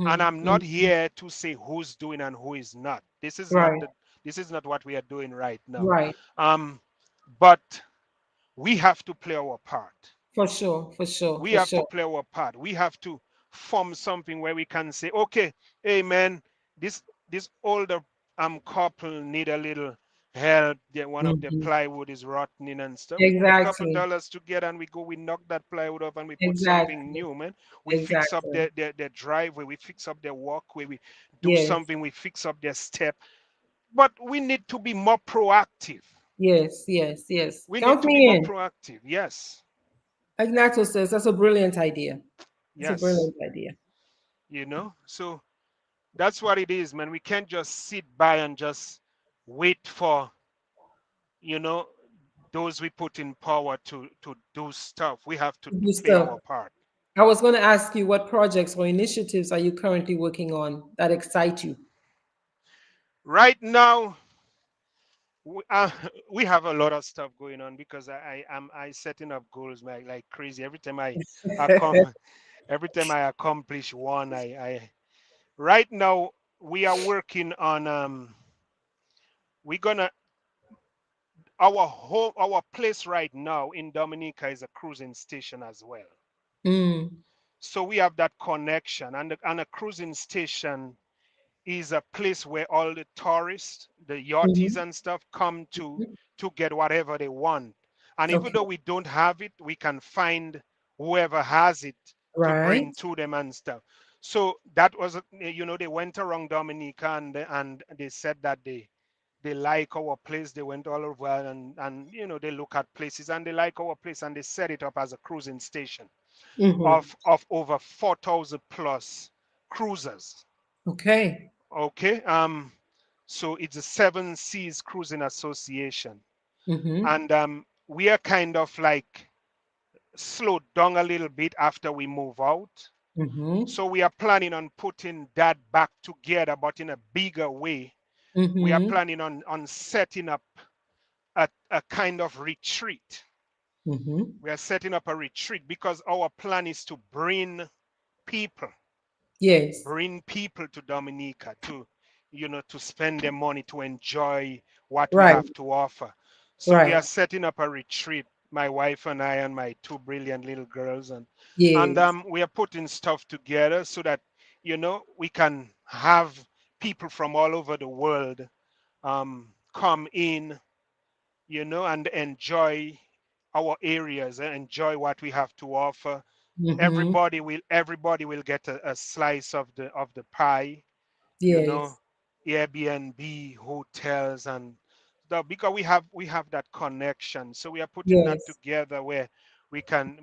And I'm not Mm-hmm. here to say who's doing and who is not. Right. This is not what we are doing right now. Right. Um, but we have to play our part. For sure. For sure. We For have to sure. play our part. We have to form something where we can say, okay, hey man, this this older couple need a little help. One of their Mm-hmm. plywood is rotting and stuff. We put a couple Exactly. dollars together and we knock that plywood off and we put something Exactly. new, man. We fix up Exactly. their driveway, we fix up their walkway, we do Yes. something, we fix up their step. But we need to be more proactive. Yes. Yes. Yes. We need Count to be me more in. proactive. Yes. Ignacio says that's a brilliant idea. It's a Yes. brilliant idea. So that's what it is, man. We can't just sit by and just wait for, you know, those we put in power to do stuff. We have to Good play stuff. our part. I was going to ask you what projects or initiatives are you currently working on that excite you? Right now, we, uh, we have a lot of stuff going on because I setting up goals like crazy. Accom- every time I accomplish one, I right now we are working on we're gonna our place right now in Dominica is a cruising station as well. Mm, So we have that connection, and a cruising station is a place where all the tourists, the yachties mhm, and stuff come to get whatever they want. And even okay. though we don't have it, we can find whoever has it to Right. bring to them and stuff. So that was, they went around Dominica and they said that they like our place. They went all over and they look at places and they like our place and they set it up as a cruising station Hmm. of over 4,000 plus cruisers. Okay. Okay. So it's a Seven Seas Cruising Association, Hmm. and we are kind of like slowed down a little bit after we move out. Hmm. So we are planning on putting that back together, but in a bigger way. We are Hmm. planning on setting up a kind of retreat. Hmm. We are setting up a retreat because our plan is to people Yes. bring people to Dominica to spend their money to enjoy what we Right. have to offer. So we Right. are setting up a retreat, my wife and I and my two brilliant little girls, and Yes. we are putting stuff together so that we can have people from all over the world come in, and enjoy our areas and enjoy what we have to offer. Hmm. Everybody will get a slice of the pie, you know, Yes. Airbnb, hotels, and stuff, because we have that connection. So we are putting that Yes. together where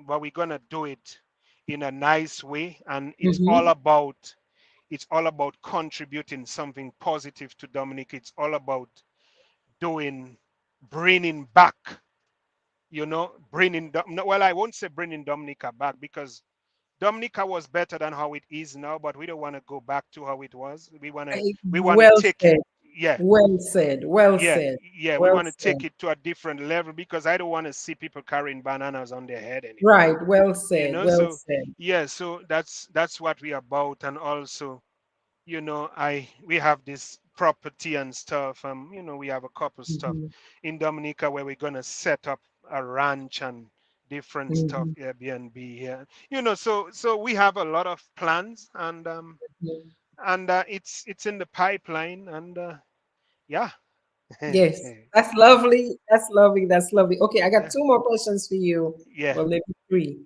but we're gonna do it in a nice way, and Hmm. it's all about contributing something positive to Dominic. It's all about doing bringing back, no, well, I won't say bringing Dominica back because Dominica was better than how it is now, but we don't want to go back to how it was. We want to Well take it, said. yeah, Well said. Well yeah, said. yeah. We Well want to said. take it to a different level because I don't want to see people carrying bananas on their head anymore. Right. Well said. Well So said. yeah, so that's what we about, and also I we have this property and stuff. We have a couple stuff Hmm. in Dominica where we're gonna set up a ranch and different stuff, Hmm. Airbnb here. So we have a lot of plans, and and it's in the pipeline, and yeah. Yes, that's lovely. That's lovely. That's lovely. Okay, I got two more questions for you. Yeah. Well, maybe three.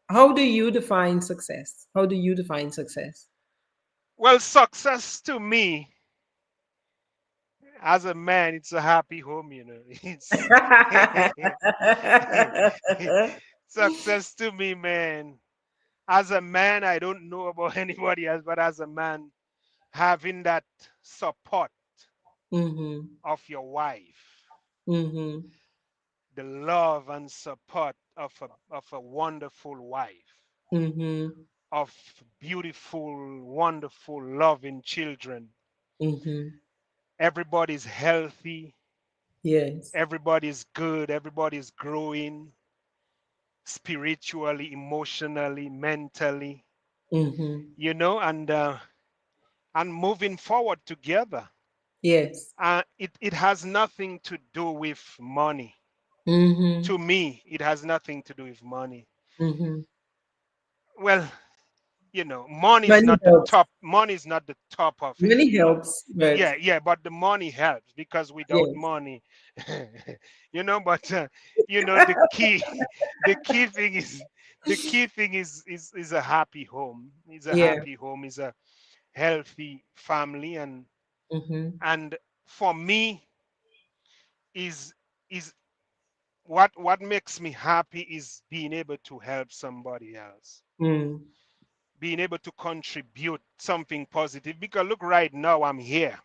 How do you define success? How do you define success? Well, success to me as a man, it's a happy home, you know. It's success to me, man. As a man, I don't know about anybody else, but as a man, having that support Mm-hmm. of your wife, Mm-hmm. the love and support of a wonderful wife, Mm-hmm. of beautiful, wonderful, loving children. Mm-hmm. Everybody's healthy, Yes. everybody's good, everybody's growing spiritually, emotionally, mentally, Mm-hmm. and moving forward together. Yes. It has nothing to do with money. Mm-hmm. To me, it has nothing to do with money. Mm-hmm. Well, money is Money not the helps. top. Money is not the top of it. Money helps, but Yeah, yeah, but the money helps because without yes. money, but the key, the key thing is, is a happy home. Is a Yeah. happy home. Is a healthy family, Mm-hmm. and for me is what makes me happy is being able to help somebody else, Mm. being able to contribute something positive. Because look, right now I'm here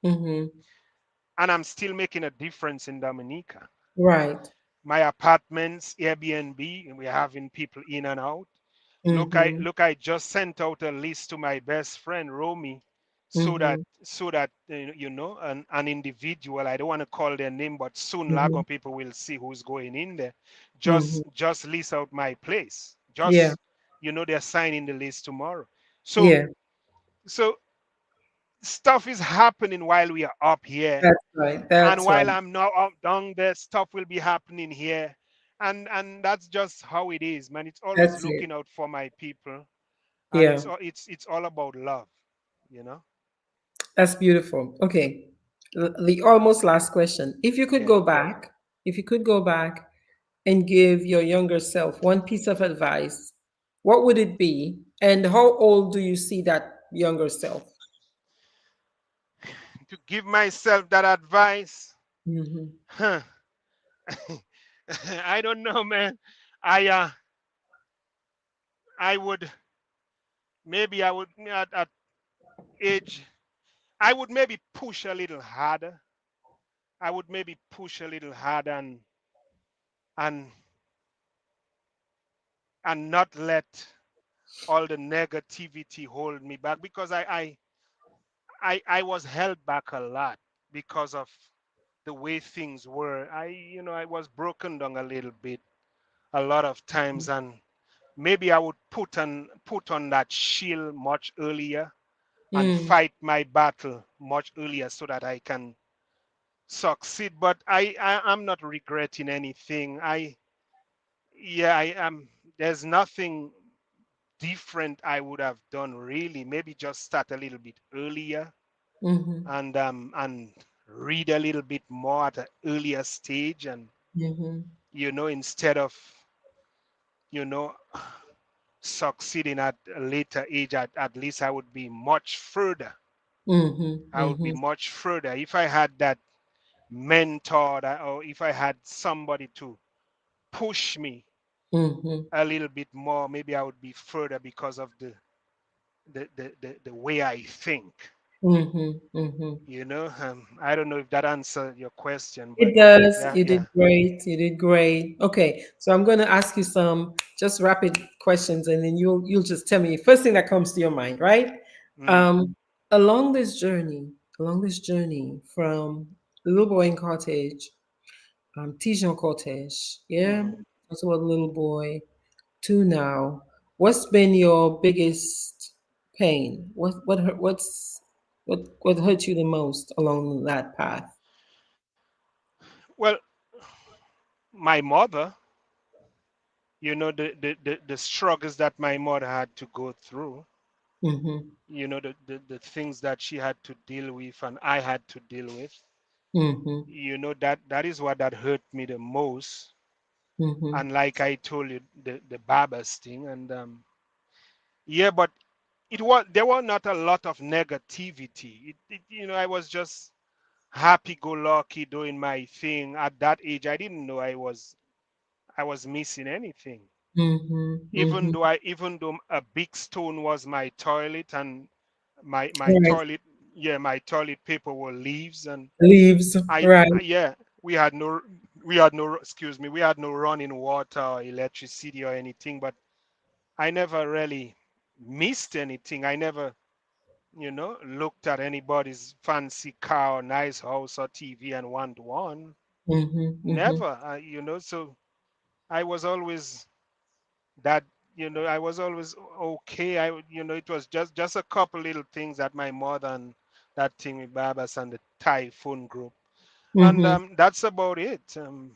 Mm-hmm. and I'm still making a difference in Dominica. Right. My apartments, Airbnb, and we're having people in and out. Mm-hmm. I just sent out a list to my best friend Romy, Mm-hmm. so that an individual. I don't want to call their name, but soon Mm-hmm. Lago people will see who's going in there. Mm-hmm. Just list out my place. Yeah. Just they're signing the list tomorrow. So Yeah. so stuff is happening while we are up here, That's right. and That's while right. I'm not up down there, stuff will be happening here, and that's just how it is, man. It's always That's it. looking out for my people, and Yeah. it's all about love, you know. That's beautiful. Okay. The almost last question. If you could Yeah. go back, if you could go back and give your younger self one piece of advice, what would it be? And how old do you see that younger self? To give myself that advice, Mm-hmm. huh? I don't know, man. I uh, I would I would at age I would maybe push a little harder. I would maybe push a little harder and not let all the negativity hold me back, because I was held back a lot because of the way things were. I was broken down a little bit a lot of times, and maybe I would put on that shield much earlier and Mm, fight my battle much earlier so that I can succeed. But I'm not regretting anything. I am. There's nothing different I would have done really. Maybe just start a little bit earlier mm-hmm, and read a little bit more at an earlier stage, and mm-hmm, instead of you know succeeding at a later age, at least I would be much further. mm-hmm, I would be mm-hmm, much further if I had that mentor, or if I had somebody to push me mm-hmm, a little bit more. Maybe I would be further because of the way I think. mm-hmm, mm-hmm. I don't know if that answered your question, but It does. yeah, You did yeah. great. You did great. Okay, so I'm going to ask you some just rapid questions, and then you'll just tell me first thing that comes to your mind, right? Mm, Um, along this journey from little boy in Cottage, Tijon Kotesh, yeah, mm. that's about little boy to now. What's been your biggest pain? What hurt you the most along that path? Well, my mother, the struggles that my mother had to go through, Mhm. The things that she had to deal with and I had to deal with. Mhm. That is what that hurt me the most. Mhm. And like I told you, the Babas thing, and yeah, but there were not a lot of negativity. I was just happy-go-lucky doing my thing. At that age, I didn't know I was missing anything. Mhm. Mhm. Even though a big stone was my toilet, and my Right. toilet, yeah, my toilet paper were leaves, and Leaves. Right. yeah, we had no we had no excuse me, we had no running water or electricity or anything, but I never really missed anything. I never looked at anybody's fancy car or nice house or TV and want one. Mhm. Mhm. Never. So I was always that, I was always okay. It was just a couple little things that my mother and that thing with Babas and the typhoon group. And Mhm. that's about it.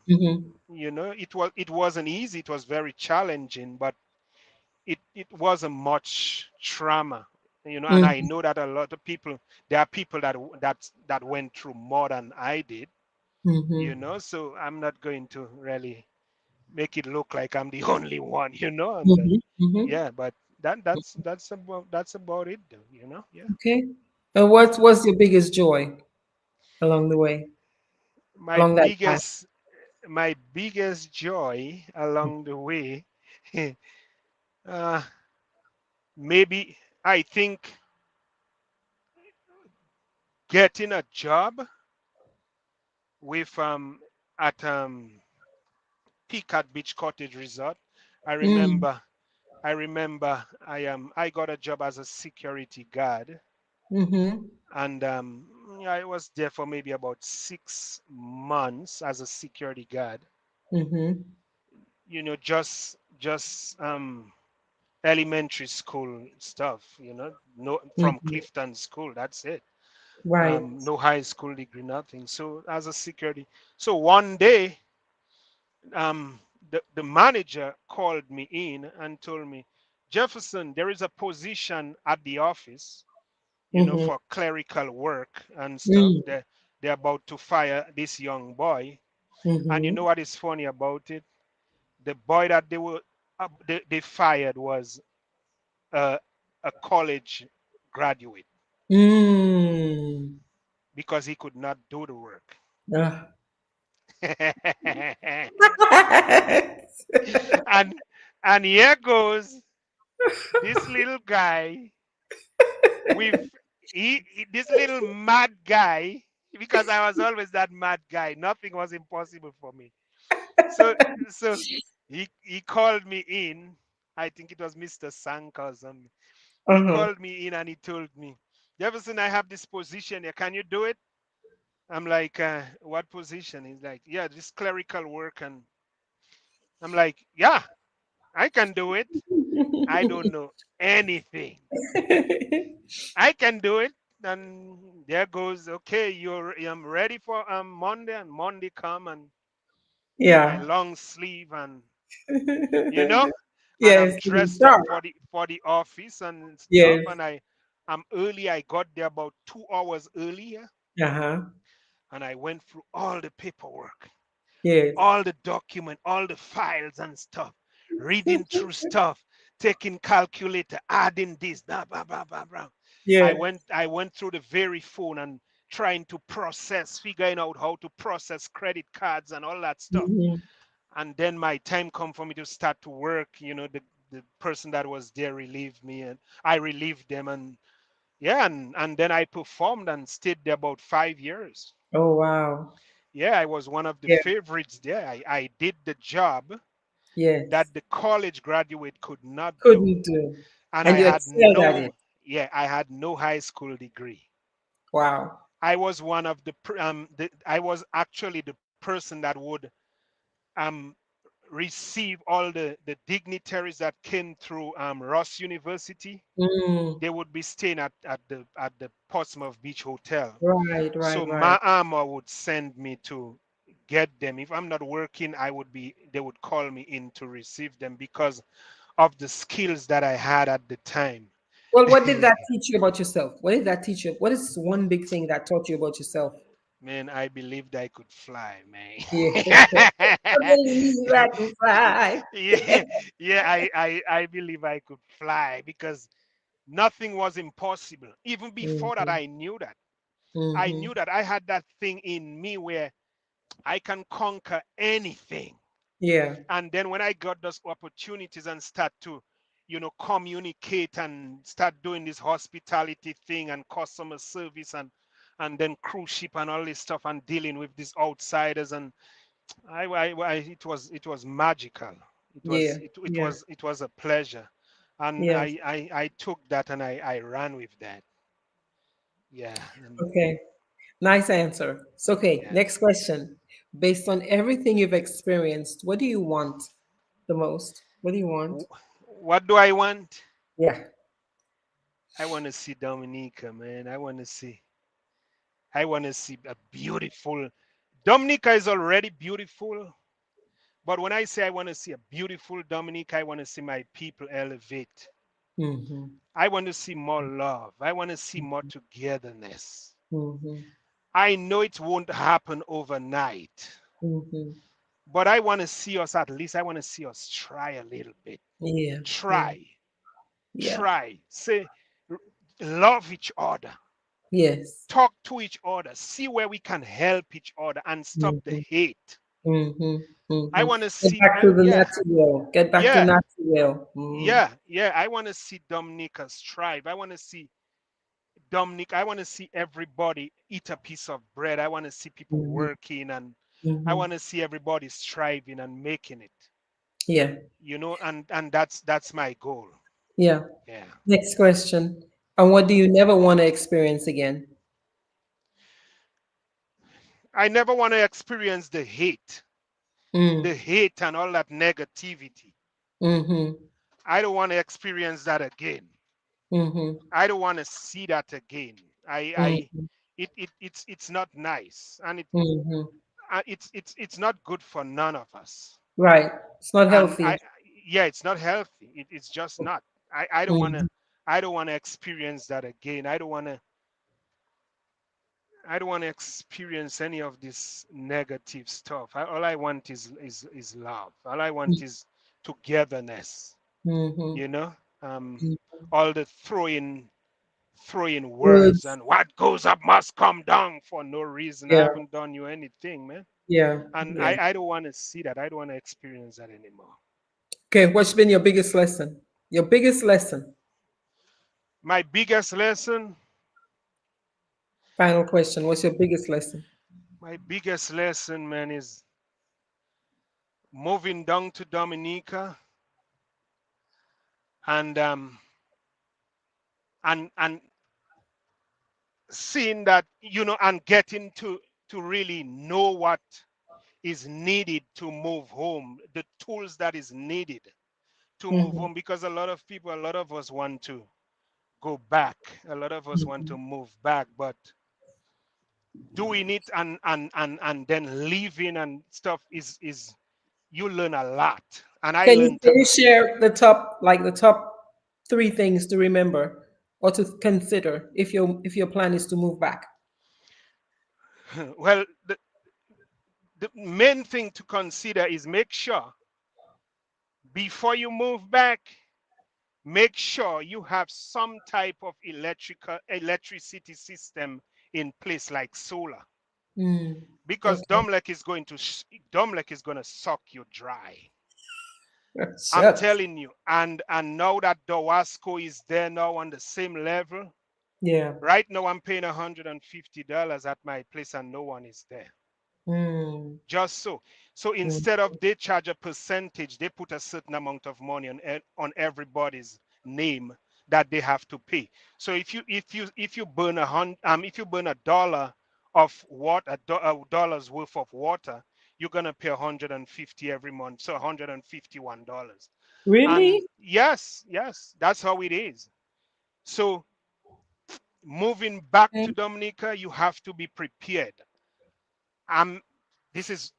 Mhm. It wasn't easy. It was very challenging, but it wasn't much trauma. And I Mhm. know that a lot of people, there are people that went through more than I did. Mhm. So I'm not going to really make it look like I'm the only one. And Mhm. Mhm. yeah, but that's about it though. Yeah. Okay. And what was your biggest joy along the way, my along that path? biggest my biggest joy along the way, uh, maybe, I think, getting a job with at Peacock Beach Cottage Resort. I Mm. remember I got a job as a security guard, Mhm. and yeah, I was there for maybe about 6 months as a security guard. Mhm. Just elementary school stuff. No, from Mhm. Clifton School. That's it. Right. No high school degree, nothing. So as a security, so one day, um, the manager called me in and told me, Jefferson, there is a position at the office, Mhm. for clerical work and stuff. Mm. They're about to fire this young boy. And you Mhm. know what is funny about it? The boy that they fired was uh, a college graduate, Mm. because he could not do the work. Ah. and and here goes this little guy with this little mad guy, because I was always that mad guy. Nothing was impossible for me. So so he called me in. I think it was Mr. Sanka or something. He Uh-huh. called me in and he told me, Jefferson, I have this position here. Can you do it? I'm like, what position? He's like, yeah, this clerical work. And I'm like, yeah, I can do it. I don't know anything. I can do it. And there goes, okay, I'm ready for Monday. And Monday come, and my Yeah. long sleeve, and you know, and I'm Yes, to be dressed up sharp. for the office and stuff. Yes. And I'm early. I got there about 2 hours earlier, Uh-huh. and I went through all the paperwork, Yes. all the document, all the files and stuff, reading through stuff, taking calculator, adding this, blah blah blah blah blah. I Yeah. went I went through the very phone and trying to process, figuring out how to process credit cards and all that stuff. Mhm. And then my time come for me to start to work. The person that was there relieved me, and I relieved them, and yeah, and then I performed and stayed there about 5 years. Oh, wow. Yeah, I was one of the Yeah. favorites there. I did the job Yes. that the college graduate could not do. Couldn't do. And And you excelled at it. I had no high school degree. Wow. I was one of I was actually the person that would um, receive all the dignitaries that came through Ross University. Mm. They would be staying at the Portsmouth Beach Hotel. Right, So right, right. my armor would send me to get them. If I'm not working, they would call me in to receive them because of the skills that I had at the time. Well, what did that teach you about yourself? What did that teach you? What is one big thing that taught you about yourself? Man, I believed I could fly, Yeah. man. I believe I can fly. Yeah, yeah, I believe I could fly because nothing was impossible. Even before that, Mm-hmm. I knew that. I Mm-hmm. knew that I had that thing in me where I can conquer anything. Yeah. And then when I got those opportunities and start to, communicate and start doing this hospitality thing and customer service and then cruise ship and all this stuff and dealing with these outsiders, and it was magical. It was Yeah. it, it Yeah. was it was a pleasure, and Yeah. I took that and I ran with that. Yeah, and Okay. Nice answer. So, okay, yeah. next question. Based on everything you've experienced, what do you want the most? What do you want? What do I want? Yeah. I want to see Dominica, man. I want to see a beautiful. Dominica is already beautiful, but when I say I want to see a beautiful Dominica, I want to see my people elevate. Mm-hmm. I want to see more love. I want to see more togetherness. Mm-hmm. I know it won't happen overnight, Mm-hmm. but I want to see us, at least I want to see us try a little bit. Yeah. Yeah. Try, Yeah. try. Say, love each other. Yes. Talk to each other. See where we can help each other and stop the Mm-hmm. hate. Mm-hmm. I Mm-hmm. want to Get see, back to the yeah, natural. Get back to yeah, natural. Mm-hmm. yeah. I want to see Dominica strive. I want to see Dominic, I want to see everybody eat a piece of bread. I want to see people Mm-hmm. working, and I Mm-hmm. want to see everybody striving and making it. Yeah. And that's my goal. Yeah. Yeah. Next question. And what do you never want to experience again? I never want to experience Mm. the hate and all that negativity. Mm-hmm. I don't want to experience that again. Mm-hmm. I don't want to see that again. Mm-hmm. It's not nice, and Mm-hmm. it's not good for none of us. Right. It's not And healthy. yeah, it's not healthy. It's just not. I don't want to Mm-hmm. experience that again. I don't want to experience any of this negative stuff. All I want is love. All I want is togetherness. Mm-hmm. You know, um, all the throwing words Words. and what goes up must come down for no reason. I Yeah. haven't done you anything, man. Yeah. And Yeah. I don't want to see that. I don't want to experience that anymore. Okay. What's been your biggest lesson? Your biggest lesson. My biggest lesson, Final question. What's your biggest lesson? man, is moving down to Dominica and and seeing that, and getting to really know what is needed to move home, the tools that is needed to move Mm-hmm. home, because a lot of us want to go back. A lot of us want to move back, but doing it and then leaving and stuff is you learn a lot. And I Can you, learned can you share the top three things to remember or to consider if your plan is to move back? well, the main thing to consider is make sure before you move back, make sure you have some type of electricity system in place, like solar, Mm. because Okay. Domlek is going to suck you dry. I'm Shucks. telling you. And now that Dowasco is there now on the same level, Yeah. right now I'm paying $150 at my place and no one is there. Mm. Just so Mm. instead of they charge a percentage, they put a certain amount of money on everybody's name that they have to pay. So if you burn if you burn $1 of water, $1 worth of water, you're gonna pay 150 every month, so $151. And Really? yes, that's how it is. So moving back Okay. to Dominica, you have to be prepared. Um, this is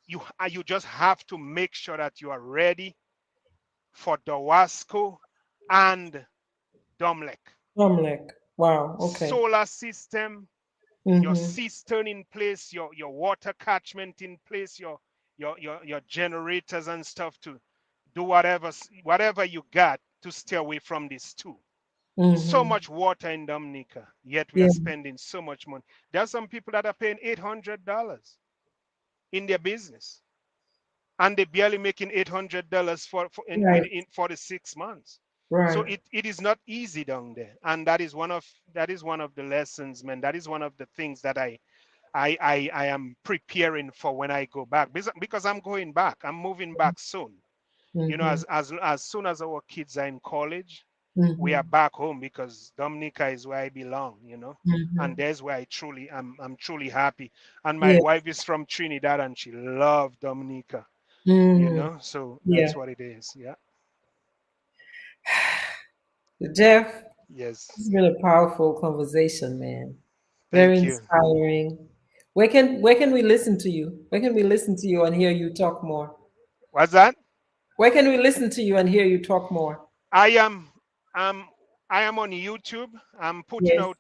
you just have to make sure that you are ready for Dowasco and Domlek. Cromlech. Wow. Okay. Solar system, your Mm-hmm. cistern in place, your water catchment in place, your generators and stuff to do whatever you got to stay away from this too. So Mm-hmm. much water in Dominica, yet we are Yeah. spending so much money. There are some people that are paying $800 in their business, and they barely making $800 Right. for the 6 months. So Right. it is not easy down there, and that is one of the lessons, man. That is one of the things that I am preparing for when I go back, because I'm going back. I'm moving back soon. Mm-hmm. As soon as our kids are in college, we are Mm-hmm. back home, because Dominica is where I belong. And Mm-hmm. there's where I'm truly happy. And my Yeah. wife is from Trinidad, and she loved Dominica. Mm. So Yeah. that's what it is. Yeah. Jeff, Yes. it's been a powerful conversation, man. Very Thank you. inspiring. Where can we listen to you? Where can we listen to you and hear you talk more? What's that? Where can we listen to you and hear you talk more? I am um I am on YouTube. I'm putting Yes. out.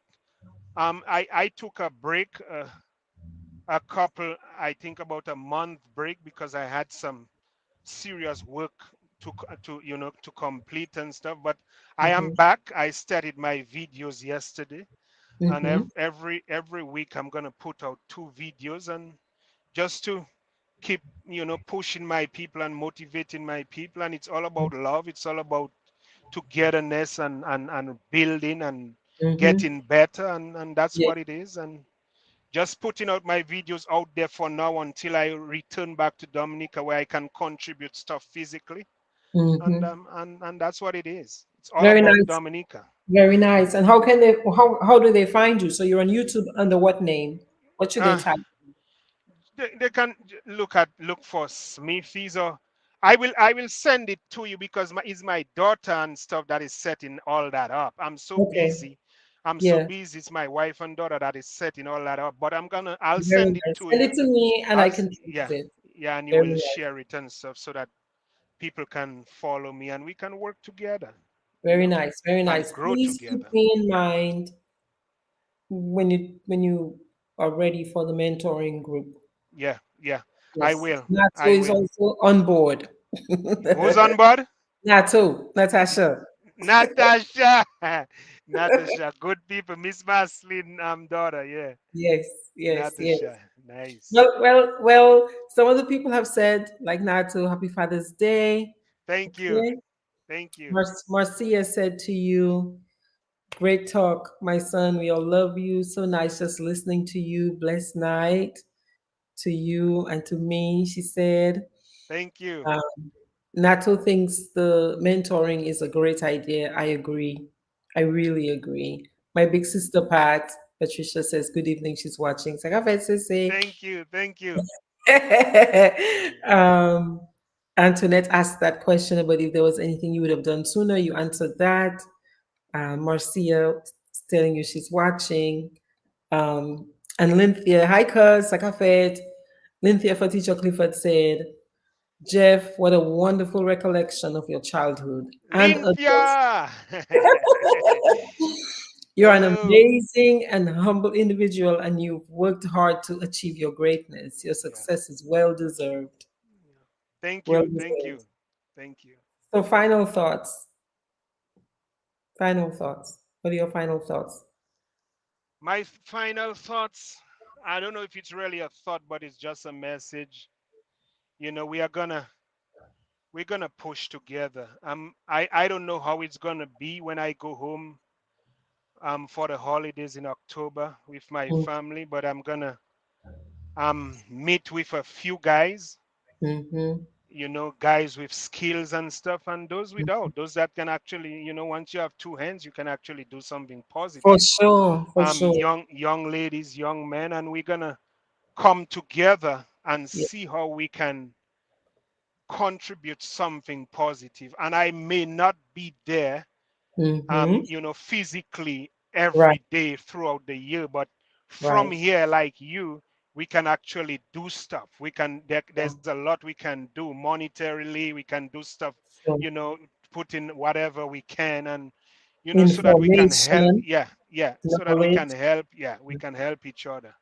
I took a break, a couple, I think about a month break, because I had some serious work to complete and stuff. But I am Mm-hmm. back. I started my videos yesterday, and Mm-hmm. every week I'm gonna put out 2 videos, and just to keep pushing my people and motivating my people. And it's all about love. It's all about togetherness, and building and Mm-hmm. getting better, and that's Yeah. what it is. And just putting out my videos out there for now, until I return back to Dominica, where I can contribute stuff physically. and Mm-hmm. um, and and that's what it is. It's all Very about nice. Dominica. Very nice. And how do they find you? So you're on YouTube under what name? What should they uh, type? they can look for Smithies, or I will send it to you, because it's my daughter and stuff that is setting all that up. I'm so Okay. busy. I'm so Yeah. busy. It's my wife and daughter that is setting all that up. But I'll Very send it nice. to Send you. it to me and I can post Yeah, it. yeah, and you Very will nice. share it and stuff, so that people can follow me, and we can work together, you Very know, nice. Very and nice. grow Please keep together. me in mind when you are ready for the mentoring group. Yeah, yeah. I Yes. will. Nato I is will. also on board. Who's on board? Nato, Natasha. Natasha. Natasha. Good people. Miss Maslin, daughter. Yeah. Yes, yes, yes. Natasha. Nice. Well, some of the people have said, like Nato, Happy Father's Day. Thank you. Okay. Thank you. Marcia said to you, great talk, my son. We all love you. So nice just listening to you. Blessed night to you and to me, she said. Thank you. Um, Nato thinks the mentoring is a great idea. I agree. I really agree. My big sister Pat, Patricia says, good evening. She's watching. Sakafet say, Thank you. Thank you. um, Antoinette asked that question about if there was anything you would have done sooner. You answered that. Marcia is telling you she's watching. Um, and Lynthia, hi, cuz, Sakafet. Lynthia for Teacher Clifford said, Jeff, what a wonderful recollection of your childhood and adulthood. Lynthia. You're an Oh. amazing and humble individual, and you've worked hard to achieve your greatness. Your Yeah. success is well deserved. Yeah. Thank Well you. Thank deserved. you. Thank you. So, final thoughts. Final thoughts. What are your final thoughts? My final thoughts. I don't know if it's really a thought, but it's just a message. We're gonna push together. I don't know how it's gonna be when I go home for the holidays in October with my family, but I'm gonna meet with a few guys, Mm-hmm. guys with skills and stuff, and those without, those that can actually, once you have 2 hands, you can actually do something For positive. sure. For sure. Young ladies, young men, and we're gonna come together and Yeah. see how we can contribute something positive. And I may not be there, Mm-hmm. physically Right. every day throughout the year, but from Right. here, like you, we can actually do stuff. Yeah. There's a lot we can do monetarily. We can do stuff, Sure. you know, put in whatever we can, and so that we can help. Information, Yeah, yeah, so that we can knowledge. help. Yeah, we can help each other.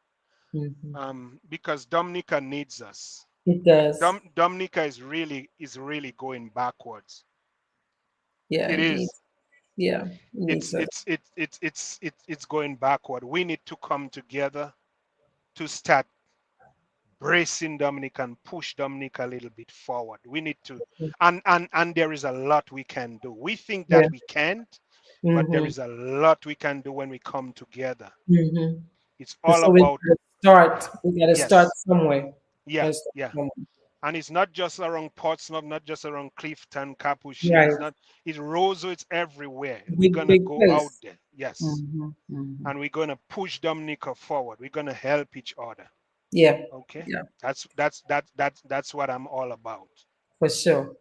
Mhm. Because Dominica needs us. It does. Dominica is really going backwards. Yeah, It it is. needs. Yeah, it needs It's us. it's it, it, it's going backward. We need to come together to start bracing Dominic and push Dominic a little bit forward. We need to, and there is a lot we can do. We think that Yeah. we can't, but there Mm-hmm. is a lot we can do when we come together. Mm-hmm. It's all So we about gotta start. We gotta start yes, somewhere. yeah, Gotta start yeah. somewhere. And it's not just around Portsmouth, not just around Clifton, Capuchin. Right. It's not. It's Roseau. It's everywhere. We're Big, gonna big go out place. there. Yes, Mm-hmm. Mm-hmm. and we're gonna push Dominica forward. We're gonna help each other. Yeah. Okay, Yeah. that's what I'm all about. For sure.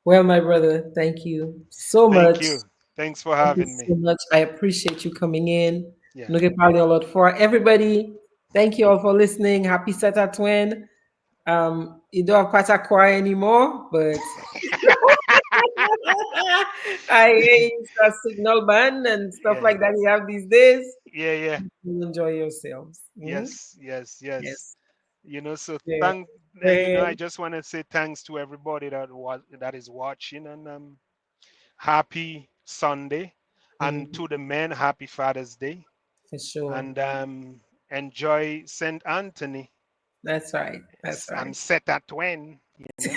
Well, my brother, thank you so Thank much. you. Thanks for Thank you having so me. much. I appreciate you coming in. Yeah. Look at a lot for everybody. Thank you all for listening. Happy Seta Twin. You don't have Patakwa anymore, but I use a signal ban and stuff Yeah. like that you have these days. Yeah. Yeah. You enjoy yourselves. Mhm. Yes. Yes. Yes. Yes. So Yeah. thank. Go I ahead. just want to say thanks to everybody that is watching, and happy Sunday, and Mhm. to the men, happy Father's Day, For sure. and enjoy Saint Anthony. That's right. That's Yes, right. and set at when, and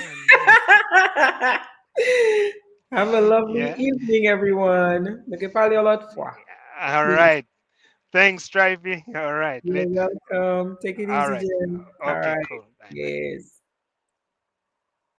Have a lovely yeah. evening, everyone. Look at a lot for. All Peace. right. Thanks, Triphi. All right. You're welcome. Take it All easy, right. Jen. All Okay, right. cool. Bye bye. Yes.